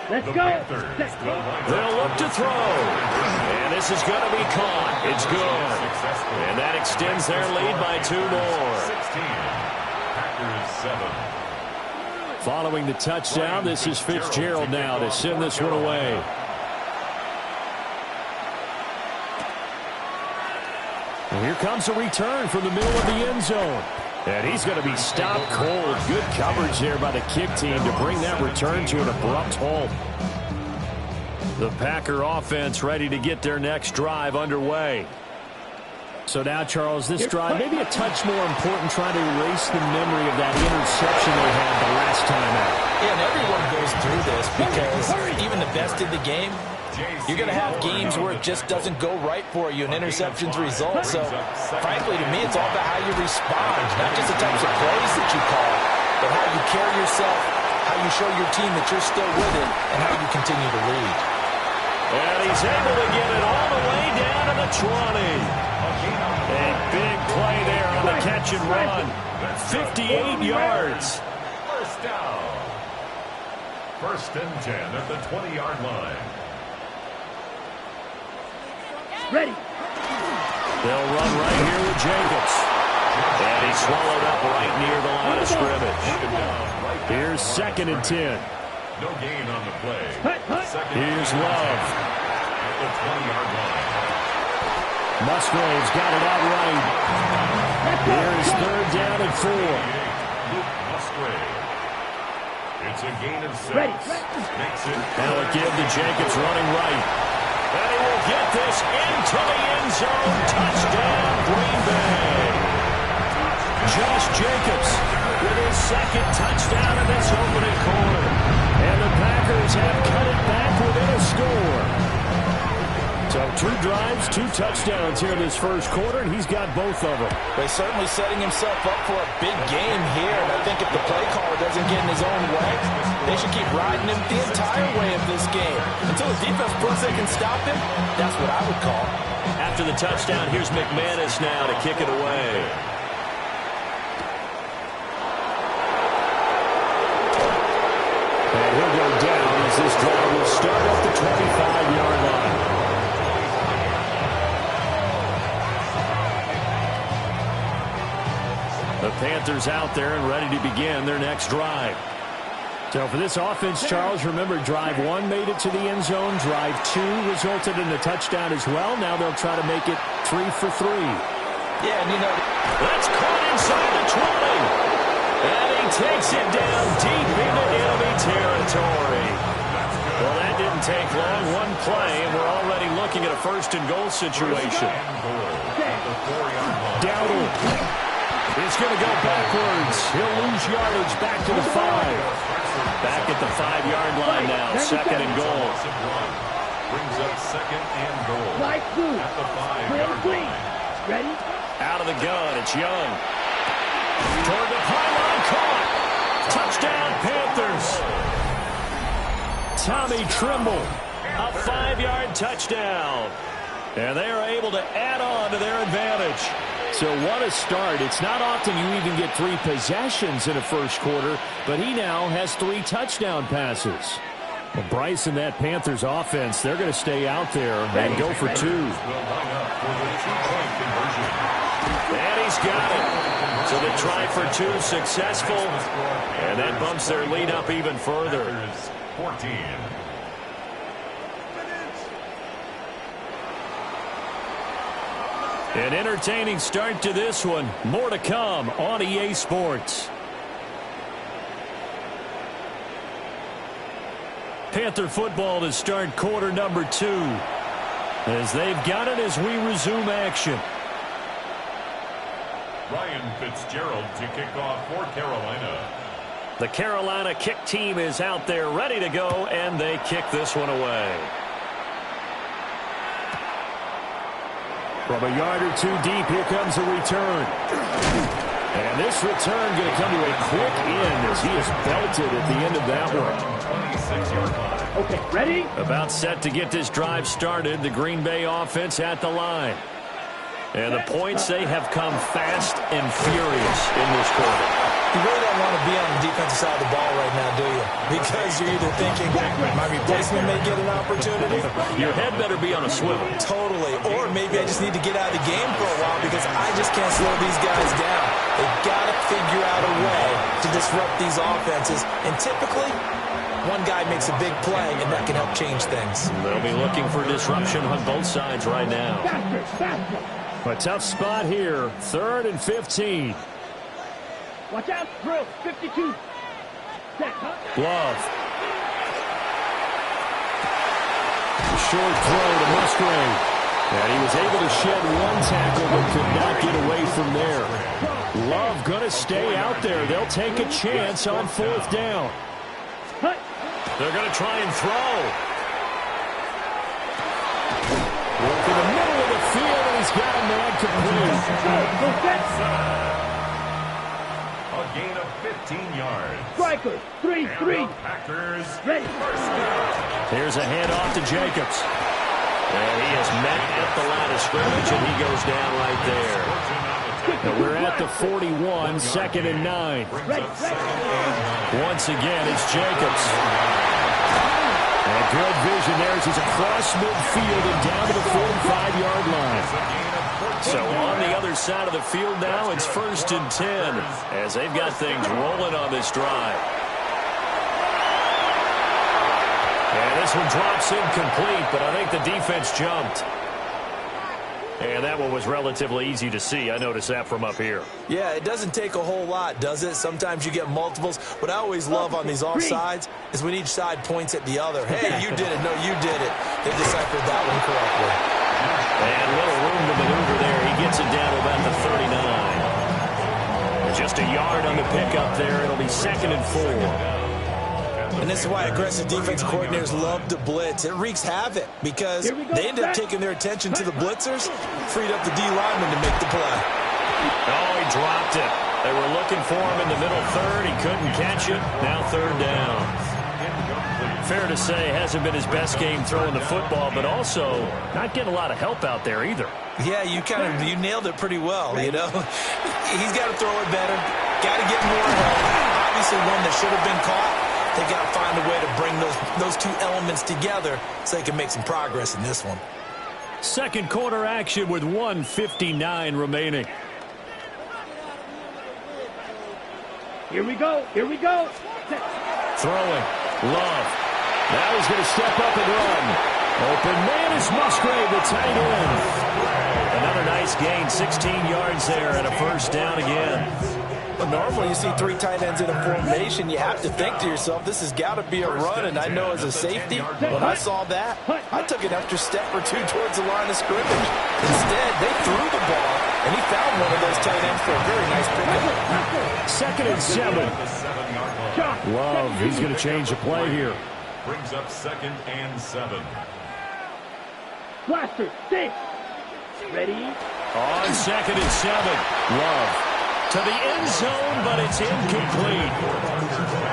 Let's go. They'll look to throw. And this is going to be caught. It's good. And that extends their lead by 2 more. 16. Packers 7. Following the touchdown, this is Fitzgerald now to send this one away. And here comes a return from the middle of the end zone. And he's going to be stopped cold. Good coverage there by the kick team to bring that return to an abrupt halt. The Packer offense ready to get their next drive underway. So now, Charles, this drive maybe a touch more important, trying to erase the memory of that interception they had the last time out. Yeah, and everyone goes through this because even the best in the game, You're going to have games where it just doesn't go right for you, and interceptions result. So, frankly, to me, it's all about how you respond, not just the types of plays that you call, but how you carry yourself, how you show your team that you're still with it, and how you continue to lead. And he's able to get it all the way down to the 20. A big play there on the catch and run. 58 yards. First down. First and 10 at the 20-yard line. Ready. They'll run right here with Jacobs. And he's swallowed up right near the line of scrimmage. Here's 2nd and 10. No gain on the play. Here's Love. At the 20-yard line. Musgrave's got it out right. Here's 3rd down and 4. Luke Musgrave. It's a gain of 6. Makes it. Now a give to Jacobs running right. And he will get this into the end zone. Touchdown, Green Bay. Josh Jacobs with his 2nd touchdown of this opening quarter. And the Packers have cut it back within a score. So 2 drives, 2 touchdowns here in this first quarter, and he's got both of them. But he's certainly setting himself up for a big game here. And I think if the play caller doesn't get in his own way, they should keep riding him the entire way of this game. Until the defense proves they can stop him, that's what I would call. After the touchdown, here's McManus now to kick it away. And he'll go down as this drive will start at the 25-yard line. The Panthers out there and ready to begin their next drive. So for this offense, Charles, remember, drive 1 made it to the end zone. Drive 2 resulted in a touchdown as well. Now they'll try to make it 3 for 3. Yeah, and you know, that's caught inside the 20. And he takes it down deep into enemy territory. Well, that didn't take long. 1 play, and we're already looking at a 1st and goal situation. Dowdle is going to go backwards. He'll lose yardage back to the 5. Back at the 5-yard line now. 2nd and goal. Brings up 2nd and goal. At the 5-yard line. Ready? Out of the gun, it's Young. Toward the pylon, caught. Touchdown, Panthers. Tommy Tremble, a 5-yard touchdown. And they are able to add on to their advantage. So what a start. It's not often you even get 3 possessions in a first quarter, but he now has 3 touchdown passes. Well, Bryce and that Panthers offense, they're going to stay out there and go for 2. And he's got it. So the try for 2 successful, and that bumps their lead up even further. 14. An entertaining start to this one. More to come on EA Sports. Panther football to start quarter number 2. As they've got it as we resume action. Ryan Fitzgerald to kick off for Carolina. The Carolina kick team is out there ready to go, and they kick this one away. From a yard or 2 deep, here comes a return. And this return going to come to a quick end as he is belted at the end of that one. 26-yard line. Okay, ready? About set to get this drive started, the Green Bay offense at the line. And the points, they have come fast and furious in this quarter. You really don't want to be on the defensive side of the ball right now, do you? Because you're either thinking, my replacement may get an opportunity. Your head better be on a swivel. Totally. Or maybe I just need to get out of the game for a while because I just can't slow these guys down. They've got to figure out a way to disrupt these offenses. And typically, one guy makes a big play, and that can help change things. They'll be looking for disruption on both sides right now. A tough spot here. 3rd and 15. Watch out, drill, 52. Love. Short throw to Musgrave. And he was able to shed 1 tackle but could not get away from there. Love going to stay out there. They'll take a chance on 4th down. They're going to try and throw. got a man complete. A gain of 15 yards. Strikers, 3-3. Packers, ready. First down. Here's a handoff to Jacobs. And he is met at the line of scrimmage, and he goes down right there. Now we're at the 41, 2nd and 9. Once again, it's Jacobs. And good vision there as he's across midfield and down to the 45-yard line. So on the other side of the field now, it's 1st and 10 as they've got things rolling on this drive. And this one drops incomplete, but I think the defense jumped. And that one was relatively easy to see. I noticed that from up here. Yeah, it doesn't take a whole lot, does it? Sometimes you get multiples. What I always love on these offsides is when each side points at the other. Hey, you did it. No, you did it. They deciphered that one correctly. And little room to maneuver there. He gets it down to about the 39. And just a yard on the pickup there. It'll be 2nd and 4. And this is why aggressive defense coordinators love to blitz. It wreaks havoc because they end up taking their attention to the blitzers, freed up the D lineman to make the play. Oh, he dropped it. They were looking for him in the middle third. He couldn't catch it. Now 3rd down. Fair to say, hasn't been his best game throwing the football, but also not getting a lot of help out there either. Yeah, you nailed it pretty well, you know. He's got to throw it better. Got to get more help. Obviously one that should have been caught. They got to find a way to bring those two elements together so they can make some progress in this one. Second quarter action with 1:59 remaining. Here we go. Here we go. Throwing. Love. Now he's going to step up and run. Open man is Musgrave, the tight end. Another nice gain, 16 yards there, and a 1st down again. But normally you see 3 tight ends in a formation, you have to think to yourself, this has got to be a run, and I know as a safety, when I saw that, I took an extra step or 2 towards the line of scrimmage. Instead, they threw the ball, and he found one of those tight ends for a very nice pickup. 2nd and 7. Love, he's going to change the play here. Brings up 2nd and 7. Blaster, 6. Ready? On 2nd and 7. Love. To the end zone, but it's incomplete.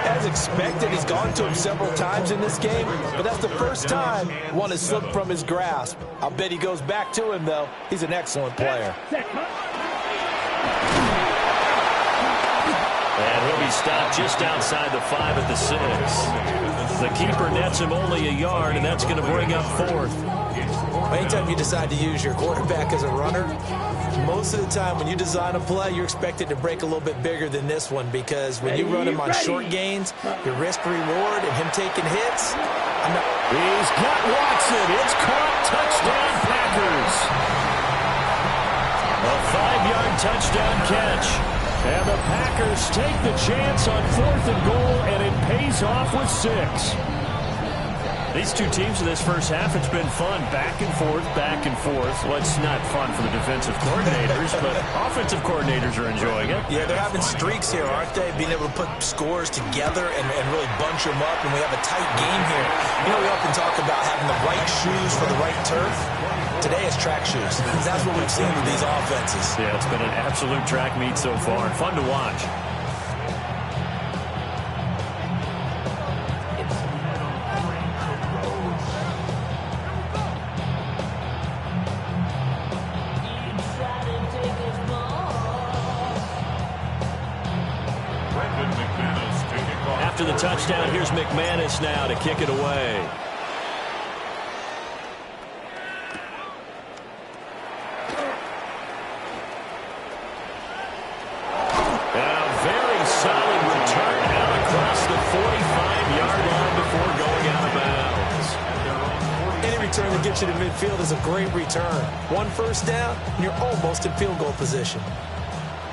As expected, he's gone to him several times in this game, but that's the first time one has slipped from his grasp. I'll bet he goes back to him, though. He's an excellent player. And he'll be stopped just outside the 5 at the 6. The keeper nets him only a yard, and that's going to bring up 4th. Anytime you decide to use your quarterback as a runner, most of the time when you design a play, you're expected to break a little bit bigger than this one because when you run him on short gains, your risk-reward and him taking hits. He's got Watson. It's caught. Touchdown, Packers. A 5-yard touchdown catch. And the Packers take the chance on 4th and goal, and it pays off with 6. These two teams in this first half, it's been fun. Back and forth, back and forth. Well, it's not fun for the defensive coordinators, but offensive coordinators are enjoying it. Yeah, they're having streaks here, aren't they? Being able to put scores together and really bunch them up, and we have a tight game here. You know, we often talk about having the right shoes for the right turf. Today it's track shoes. That's what we've seen with these offenses. Yeah, it's been an absolute track meet so far, and fun to watch. After the touchdown, here's McManus now to kick it away. A very solid return out across the 45-yard line before going out of bounds. Any return that gets you to midfield is a great return. 1 1st down, and you're almost in field goal position.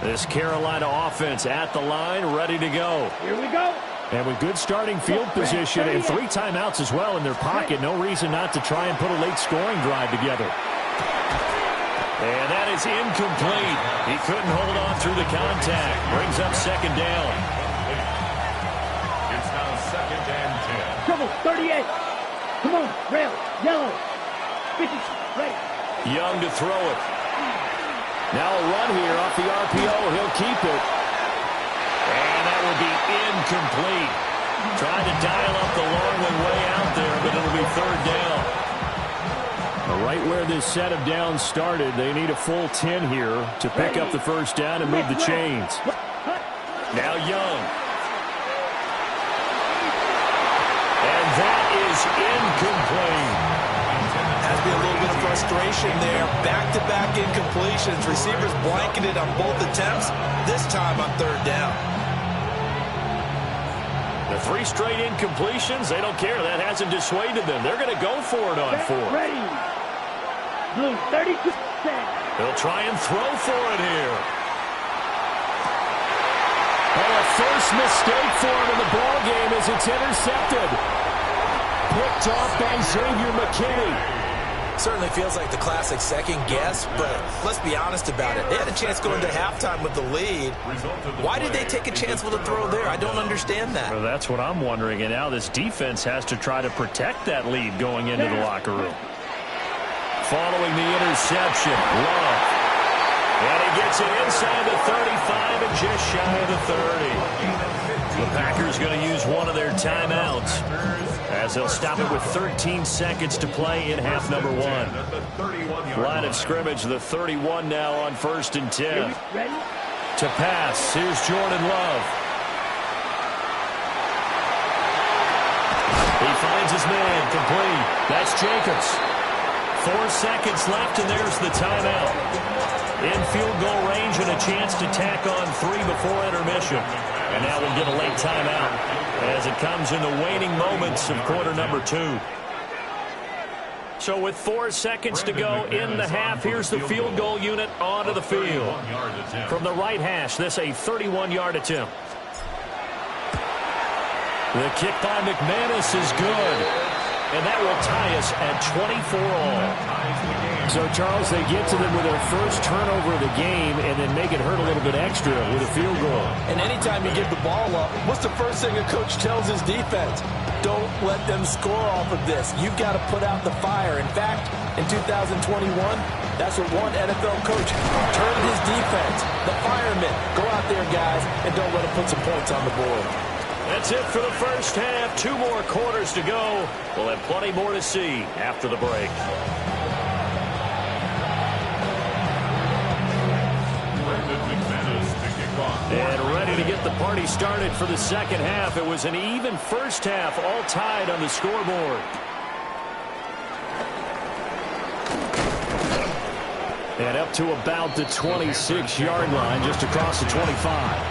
This Carolina offense at the line, ready to go. Here we go. And with good starting field position and 3 timeouts as well in their pocket, no reason not to try and put a late scoring drive together. And that is incomplete. He couldn't hold on through the contact. Brings up 2nd down. It's now 2nd and 10. Trouble, 38. Come on, rail, yellow. 50, ready. Young to throw it. Now a run here off the RPO. He'll keep it. And that will be incomplete. Trying to dial up the long way out there, but it'll be third down. Right where this set of downs started, they need a full 10 here to pick up the first down and move the chains. Now Young. And that is incomplete. Has been a little bit of frustration there. Back-to-back incompletions. Receivers blanketed on both attempts, this time on third down. The 3 straight incompletions, they don't care. That hasn't dissuaded them. They're going to go for it on 4th. Ready. Blue, 32%. They'll try and throw for it here. And a first mistake for him in the ball game as it's intercepted. Picked off by Xavier McKinney. Certainly feels like the classic second guess, but let's be honest about it. They had a chance going to halftime with the lead. Why did they take a chance with a throw there? I don't understand that. Well, that's what I'm wondering. And now this defense has to try to protect that lead going into the locker room. Following the interception, Love. And he gets it inside the 35 and just shy of the 30. The Packers going to use one of their timeouts as they'll stop it with 13 seconds to play in half number 1. Line of scrimmage, the 31 now on 1st and 10. To pass, here's Jordan Love. He finds his man, complete. That's Jacobs. 4 seconds left, and there's the timeout. In field goal range and a chance to tack on 3 before intermission. And now we'll get a late timeout as it comes in the waning moments of quarter number 2. So with 4 seconds to go in the half, here's the field goal unit onto the field. From the right hash, this a 31-yard attempt. The kick by McManus is good. And that will tie us at 24 all. So, Charles, they get to them with their first turnover of the game and then make it hurt a little bit extra with a field goal. And anytime you give the ball up, what's the first thing a coach tells his defense? Don't let them score off of this. You've got to put out the fire. In fact, in 2021, that's what one NFL coach turned his defense. The firemen. Go out there, guys, and don't let them put some points on the board. That's it for the first half. 2 more quarters to go. We'll have plenty more to see after the break. And ready to get the party started for the second half. It was an even first half, all tied on the scoreboard. And up to about the 26-yard line, just across the 25.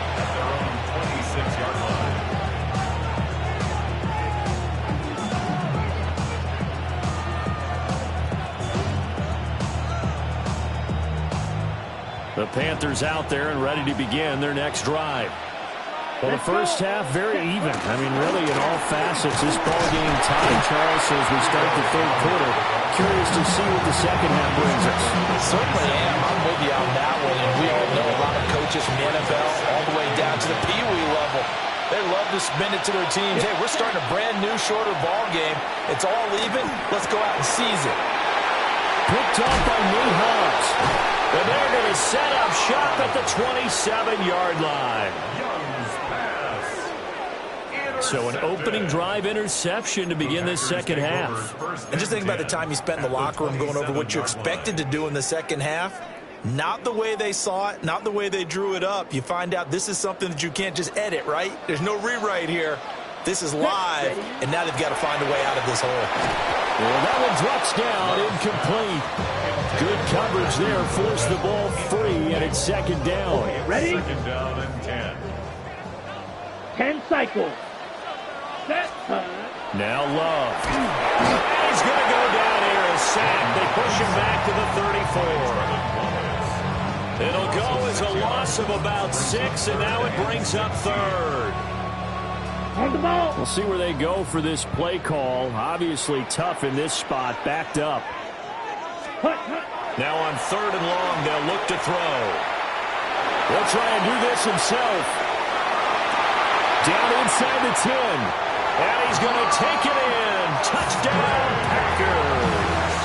The Panthers out there and ready to begin their next drive. Well, the first half, very even. I mean, really, in all facets, this ball game tied, Charles, as we start the third quarter. Curious to see what the second half brings us. Certainly am. I'm with you on that one. And we all know a lot of coaches from the NFL all the way down to the Pee Wee level. They love to spin it to their teams. Hey, we're starting a brand new, shorter ball game. It's all even. Let's go out and seize it. Picked off by Nate Hobbs. And they're going to set up shop at the 27-yard line. So an opening drive interception to begin this second half. And just think about the time you spent in the locker room going over what you expected to do in the second half. Not the way they saw it, not the way they drew it up. You find out this is something that you can't just edit, right? There's no rewrite here. This is live, and now they've got to find a way out of this hole. Well, that one drops down, incomplete. Good coverage there, forced the ball free, and it's second down. Ready? Second down and 10. 10 cycles. Set. Now Love. He's going to go down here, a sack. They push him back to the 34. It'll go as a loss of about 6, and now it brings up third. On the ball. We'll see where they go for this play call. Obviously tough in this spot, backed up. Now on third and long, they'll look to throw. He'll try and do this himself. Down inside the 10. And he's going to take it in. Touchdown, Packers.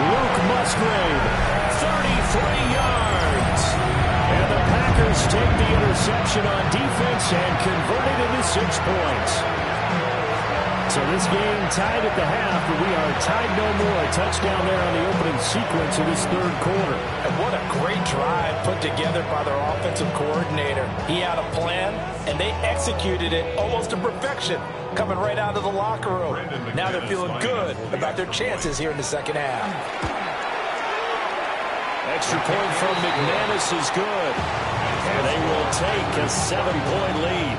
Luke Musgrave, 33 yards. Colts take the interception on defense and convert it into 6 points. So this game tied at the half, but we are tied no more. A touchdown there on the opening sequence of this third quarter. And what a great drive put together by their offensive coordinator. He had a plan, and they executed it almost to perfection, coming right out of the locker room. Now they're feeling good about their chances here in the second half. Extra point from McManus is good. And they will take a 7-point lead.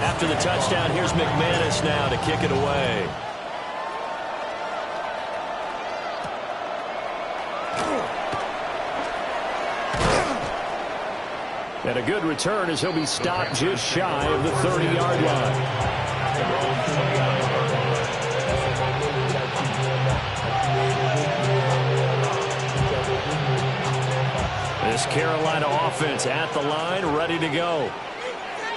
After the touchdown, here's McManus now to kick it away. And a good return as he'll be stopped just shy of the 30-yard line. This Carolina offense at the line, ready to go.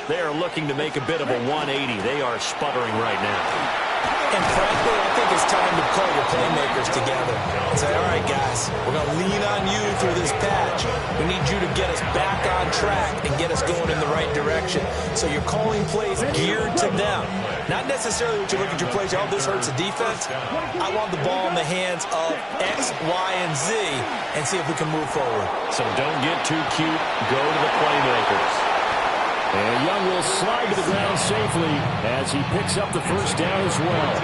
They are looking to make a bit of a 180. They are sputtering right now. And frankly, I think it's time to call your playmakers together and say, all right, guys, we're going to lean on you through this patch. We need you to get us back on track and get us going in the right direction. So you're calling plays geared to them. Not necessarily what you look at your plays, oh, this hurts the defense. I want the ball in the hands of X, Y, and Z and see if we can move forward. So don't get too cute. Go to the playmakers. And Young will slide to the ground safely as he picks up the first down as well.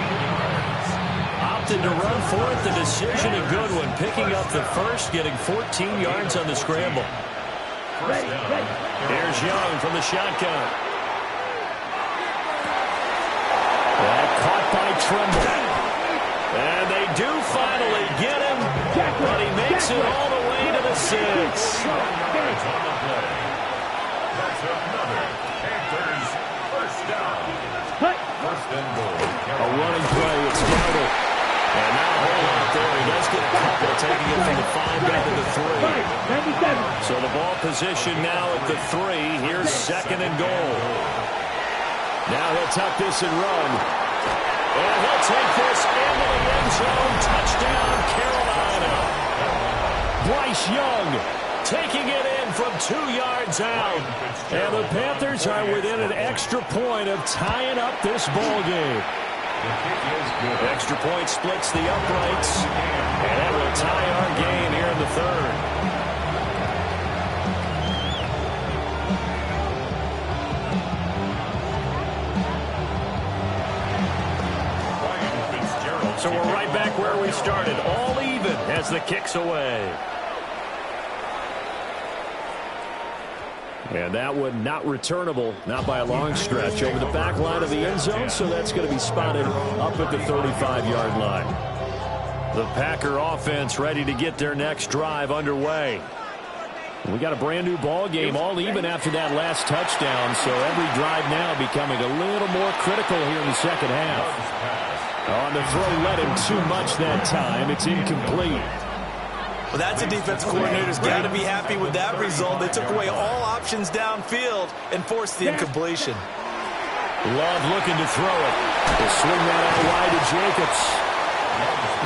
Opted to run for it. The decision a good one. Picking up the first, getting 14 yards on the scramble. Here's Young from the shotgun. That caught by Tremble. And they do finally get him, but he makes it all the way to the 6. That's another Panthers first down. First and goal. A running play. It's Dowdle. And now a hole out there. He does get a couple, taking it from the 5 down to the 3. So the ball position now at the 3. Here's second and goal. Now he'll tuck this and run. And he'll take this into the end zone. Touchdown, Carolina. Bryce Young taking it in from 2 yards out. And the Panthers are within an extra point of tying up this ball game. Extra point splits the uprights. And that will tie our game here in the third. So we're right back where we started. All even as the kick's away. And that one not returnable, not by a long stretch, over the back line of the end zone, so that's going to be spotted up at the 35-yard line. The Packer offense ready to get their next drive underway. We got a brand-new ball game, all even after that last touchdown, so every drive now becoming a little more critical here in the second half. On the throw, led him too much that time. It's incomplete. Well, that's a defense coordinator's got to be happy with that result. They took away all options downfield and forced the incompletion. Love looking to throw it. They swing that out wide to Jacobs.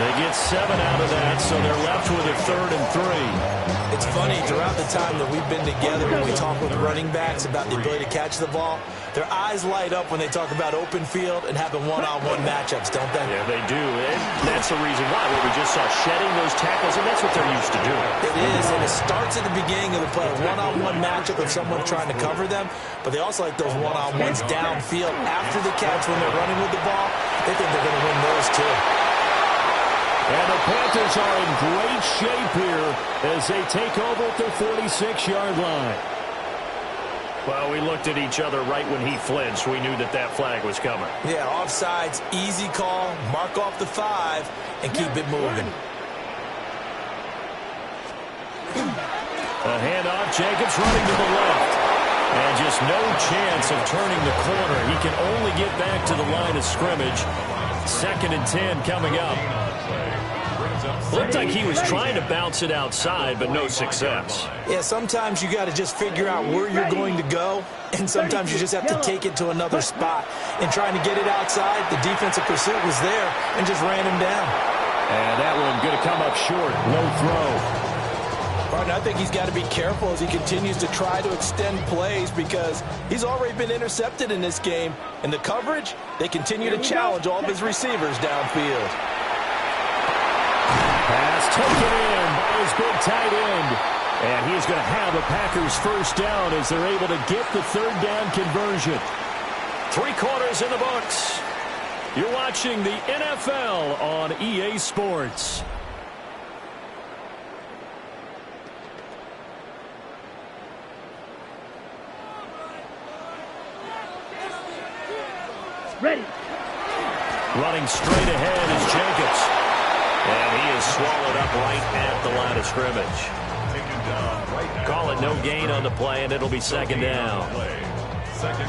They get 7 out of that, so they're left with a 3rd and 3. It's funny, throughout the time that we've been together, when we talk with running backs about the ability to catch the ball, their eyes light up when they talk about open field and having one-on-one matchups, don't they? Yeah, they do. And that's the reason why. What we just saw, shedding those tackles, and that's what they're used to doing. It is, and it starts at the beginning of the play, a one-on-one matchup if someone's trying to cover them, but they also like those one-on-ones downfield after the catch when they're running with the ball. They think they're going to win those too. And the Panthers are in great shape here as they take over at their 46-yard line. Well, we looked at each other right when he flinched. We knew that that flag was coming. Yeah, offsides, easy call, mark off the 5, and keep it moving. A handoff, Jacobs running to the left. And just no chance of turning the corner. He can only get back to the line of scrimmage. 2nd and 10 coming up. Looked like he was trying to bounce it outside, but no success. Yeah, sometimes you got to just figure out where you're going to go, and sometimes you just have to take it to another spot. And trying to get it outside, the defensive pursuit was there and just ran him down. And that one going to come up short. Low throw. Martin, I think he's got to be careful as he continues to try to extend plays because he's already been intercepted in this game. And the coverage, they continue to challenge all of his receivers downfield. Pass taken in by his big tight end. And he's going to have a Packers first down as they're able to get the third down conversion. 3 quarters in the books. You're watching the NFL on EA Sports. Ready. Running straight ahead is Jacobs. And he is swallowed up right at the line of scrimmage. Call it no gain on the play, and it'll be second down.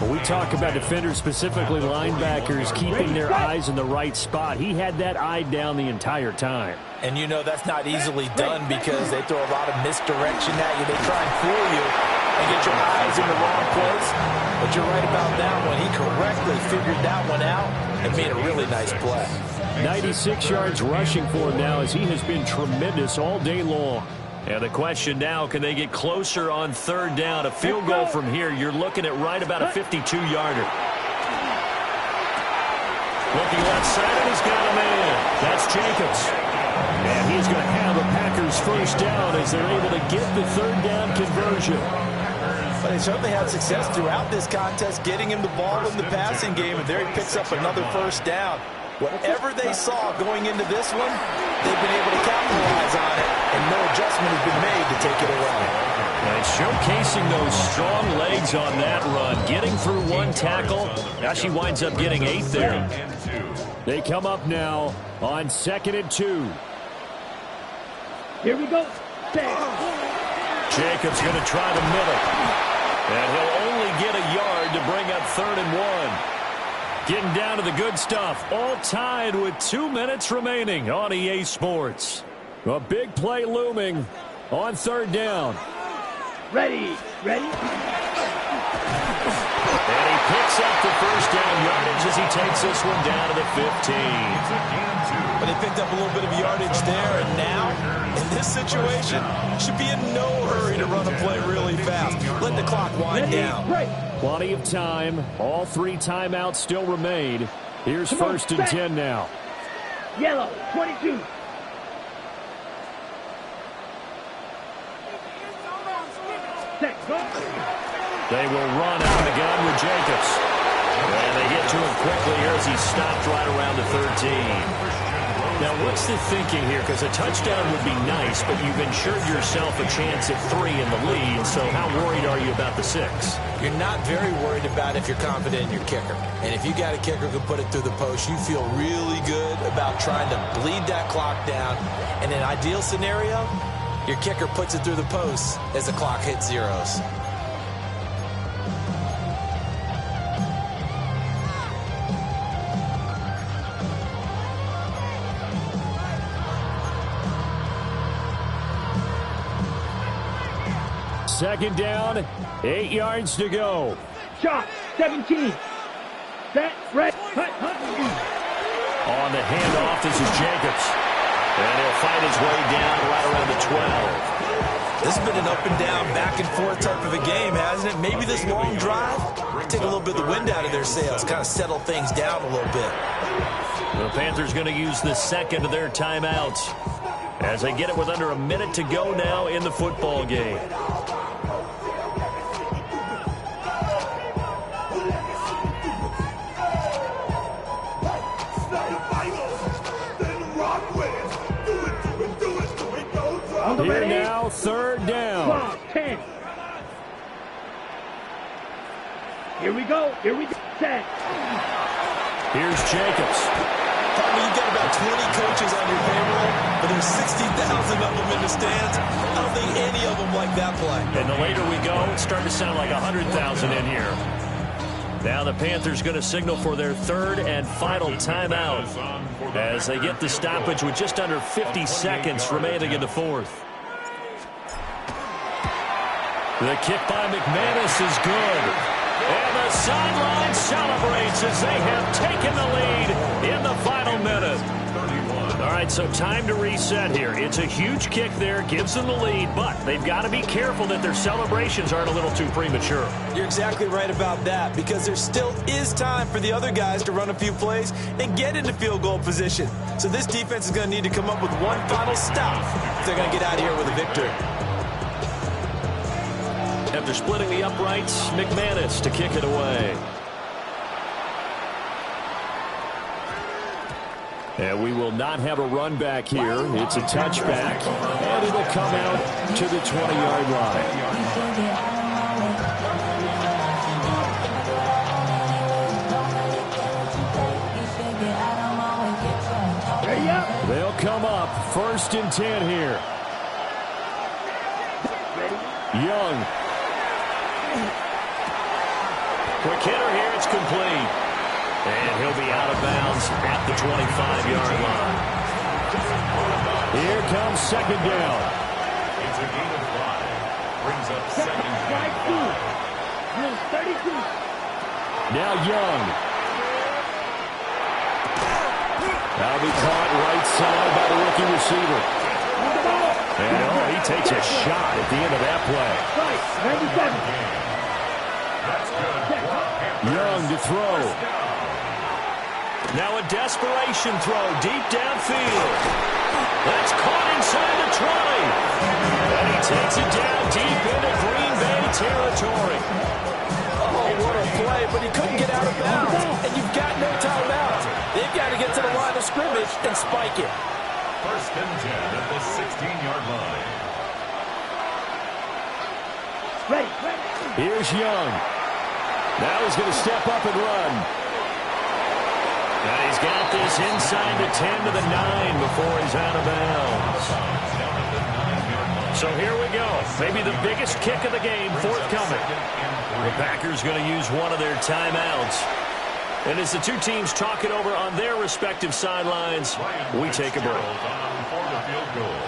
When we talk about defenders, specifically linebackers, keeping their eyes in the right spot, he had that eye down the entire time. And you know that's not easily done because they throw a lot of misdirection at you. They try and fool you and get your eyes in the wrong place. But you're right about that one. He correctly figured that one out and made a really nice play. 96 yards rushing for him now as he has been tremendous all day long. And the question now, can they get closer on third down? A field goal from here, you're looking at right about a 52-yarder. Looking left side, and he's got a man. That's Jacobs. And he's going to have a Packers first down as they're able to get the third down conversion. But they certainly had success throughout this contest, getting him the ball in the passing game, and there he picks up another first down. Whatever they saw going into this one, they've been able to capitalize on it, and no adjustment has been made to take it away. And showcasing those strong legs on that run, getting through one tackle. Now she winds up getting 8 there. They come up now on 2nd and 2. Here we go. Jacobs going to try the middle. And he'll only get a yard to bring up 3rd and 1. Getting down to the good stuff. All tied with 2 minutes remaining on EA Sports. A big play looming on third down. Ready. And he picks up the first down yardage as he takes this one down to the 15. But they picked up a little bit of yardage there, and now, in this situation, should be in no hurry to run a play really fast. Let the clock wind down. Plenty of time. All 3 timeouts still remain. Here's 1st and 10 now. Yellow, 22. They will run out of the gun with Jacobs. And they get to him quickly here as he stopped right around the 13. Now, what's the thinking here? Because a touchdown would be nice, but you've ensured yourself a chance at 3 in the lead, so how worried are you about the 6? You're not very worried about if you're confident in your kicker. And if you got a kicker who can put it through the post, you feel really good about trying to bleed that clock down. In an ideal scenario, your kicker puts it through the post as the clock hits zeros. Second down, 8 yards to go. Shot, 17. Set, red, On the handoff, this is Jacobs. And he'll fight his way down right around the 12. This has been an up and down, back and forth type of a game, hasn't it? Maybe this long drive take a little bit of the wind out of their sails, kind of settle things down a little bit. The Panthers going to use the second of their timeouts as they get it with under a minute to go now in the football game. Here now, third down. 10. Here we go. Set. Here's Jacobs. You've got about 20 coaches on your payroll, but there's 60,000 of them in the stands. I don't think any of them like that play. And the later we go, it's starting to sound like 100,000 in here. Now the Panthers going to signal for their third and final timeout as they get the stoppage with just under 50 seconds remaining in the fourth. The kick by McManus is good. And the sideline celebrates as they have taken the lead in the final minute. All right, right, so time to reset here. It's a huge kick there, gives them the lead, but they've got to be careful that their celebrations aren't a little too premature. You're exactly right about that, because there still is time for the other guys to run a few plays and get into field goal position. So this defense is going to need to come up with one final stop if they're going to get out of here with a victory. After splitting the uprights, McManus to kick it away. And we will not have a run back here. It's a touchback, and it'll come out to the 20-yard line. They'll come up 1st and 10 here. Young. Quick hitter here, it's complete. And he'll be out of bounds at the 25-yard line. Here comes 2nd down. It's a gain of 5. Brings up 2nd down. Now Young. That'll be caught right side by the rookie receiver. And he takes a shot at the end of that play. Young to throw. Now a desperation throw deep downfield. That's caught inside the 20. And he takes it down deep into Green Bay territory. Oh, what a play, but he couldn't get out of bounds. And you've got no timeouts. They've got to get to the line of scrimmage and spike it. 1st and 10 at the 16-yard line. Here's Young. Now he's going to step up and run. And he's got this inside the 10 to the 9 before he's out of bounds. So here we go. Maybe the biggest kick of the game forthcoming. The Packers going to use one of their timeouts. And as the two teams talk it over on their respective sidelines, we take a break. For the field goal.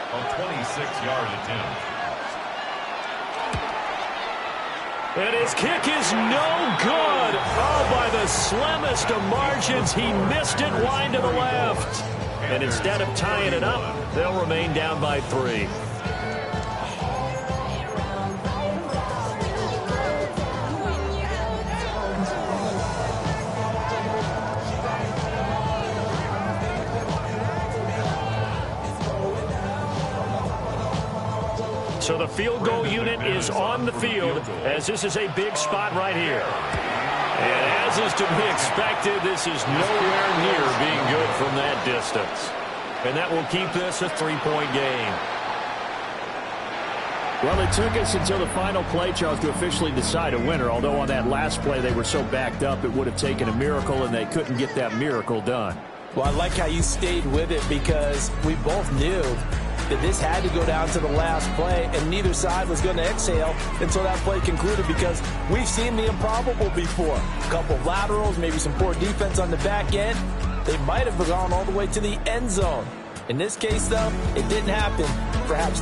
A 26-yard attempt. And his kick is no good. Oh, by the slimmest of margins, he missed it wide to the left. And instead of tying it up, they'll remain down by 3. So the field goal unit is on the field, as this is a big spot right here. And as is to be expected, this is nowhere near being good from that distance. And that will keep this a 3-point game. Well, it took us until the final play, Charles, to officially decide a winner. Although on that last play they were so backed up, it would have taken a miracle, and they couldn't get that miracle done. Well, I like how you stayed with it, because we both knew that this had to go down to the last play, and neither side was going to exhale until that play concluded, because we've seen the improbable before. A couple of laterals, maybe some poor defense on the back end. They might have gone all the way to the end zone. In this case, though, it didn't happen. Perhaps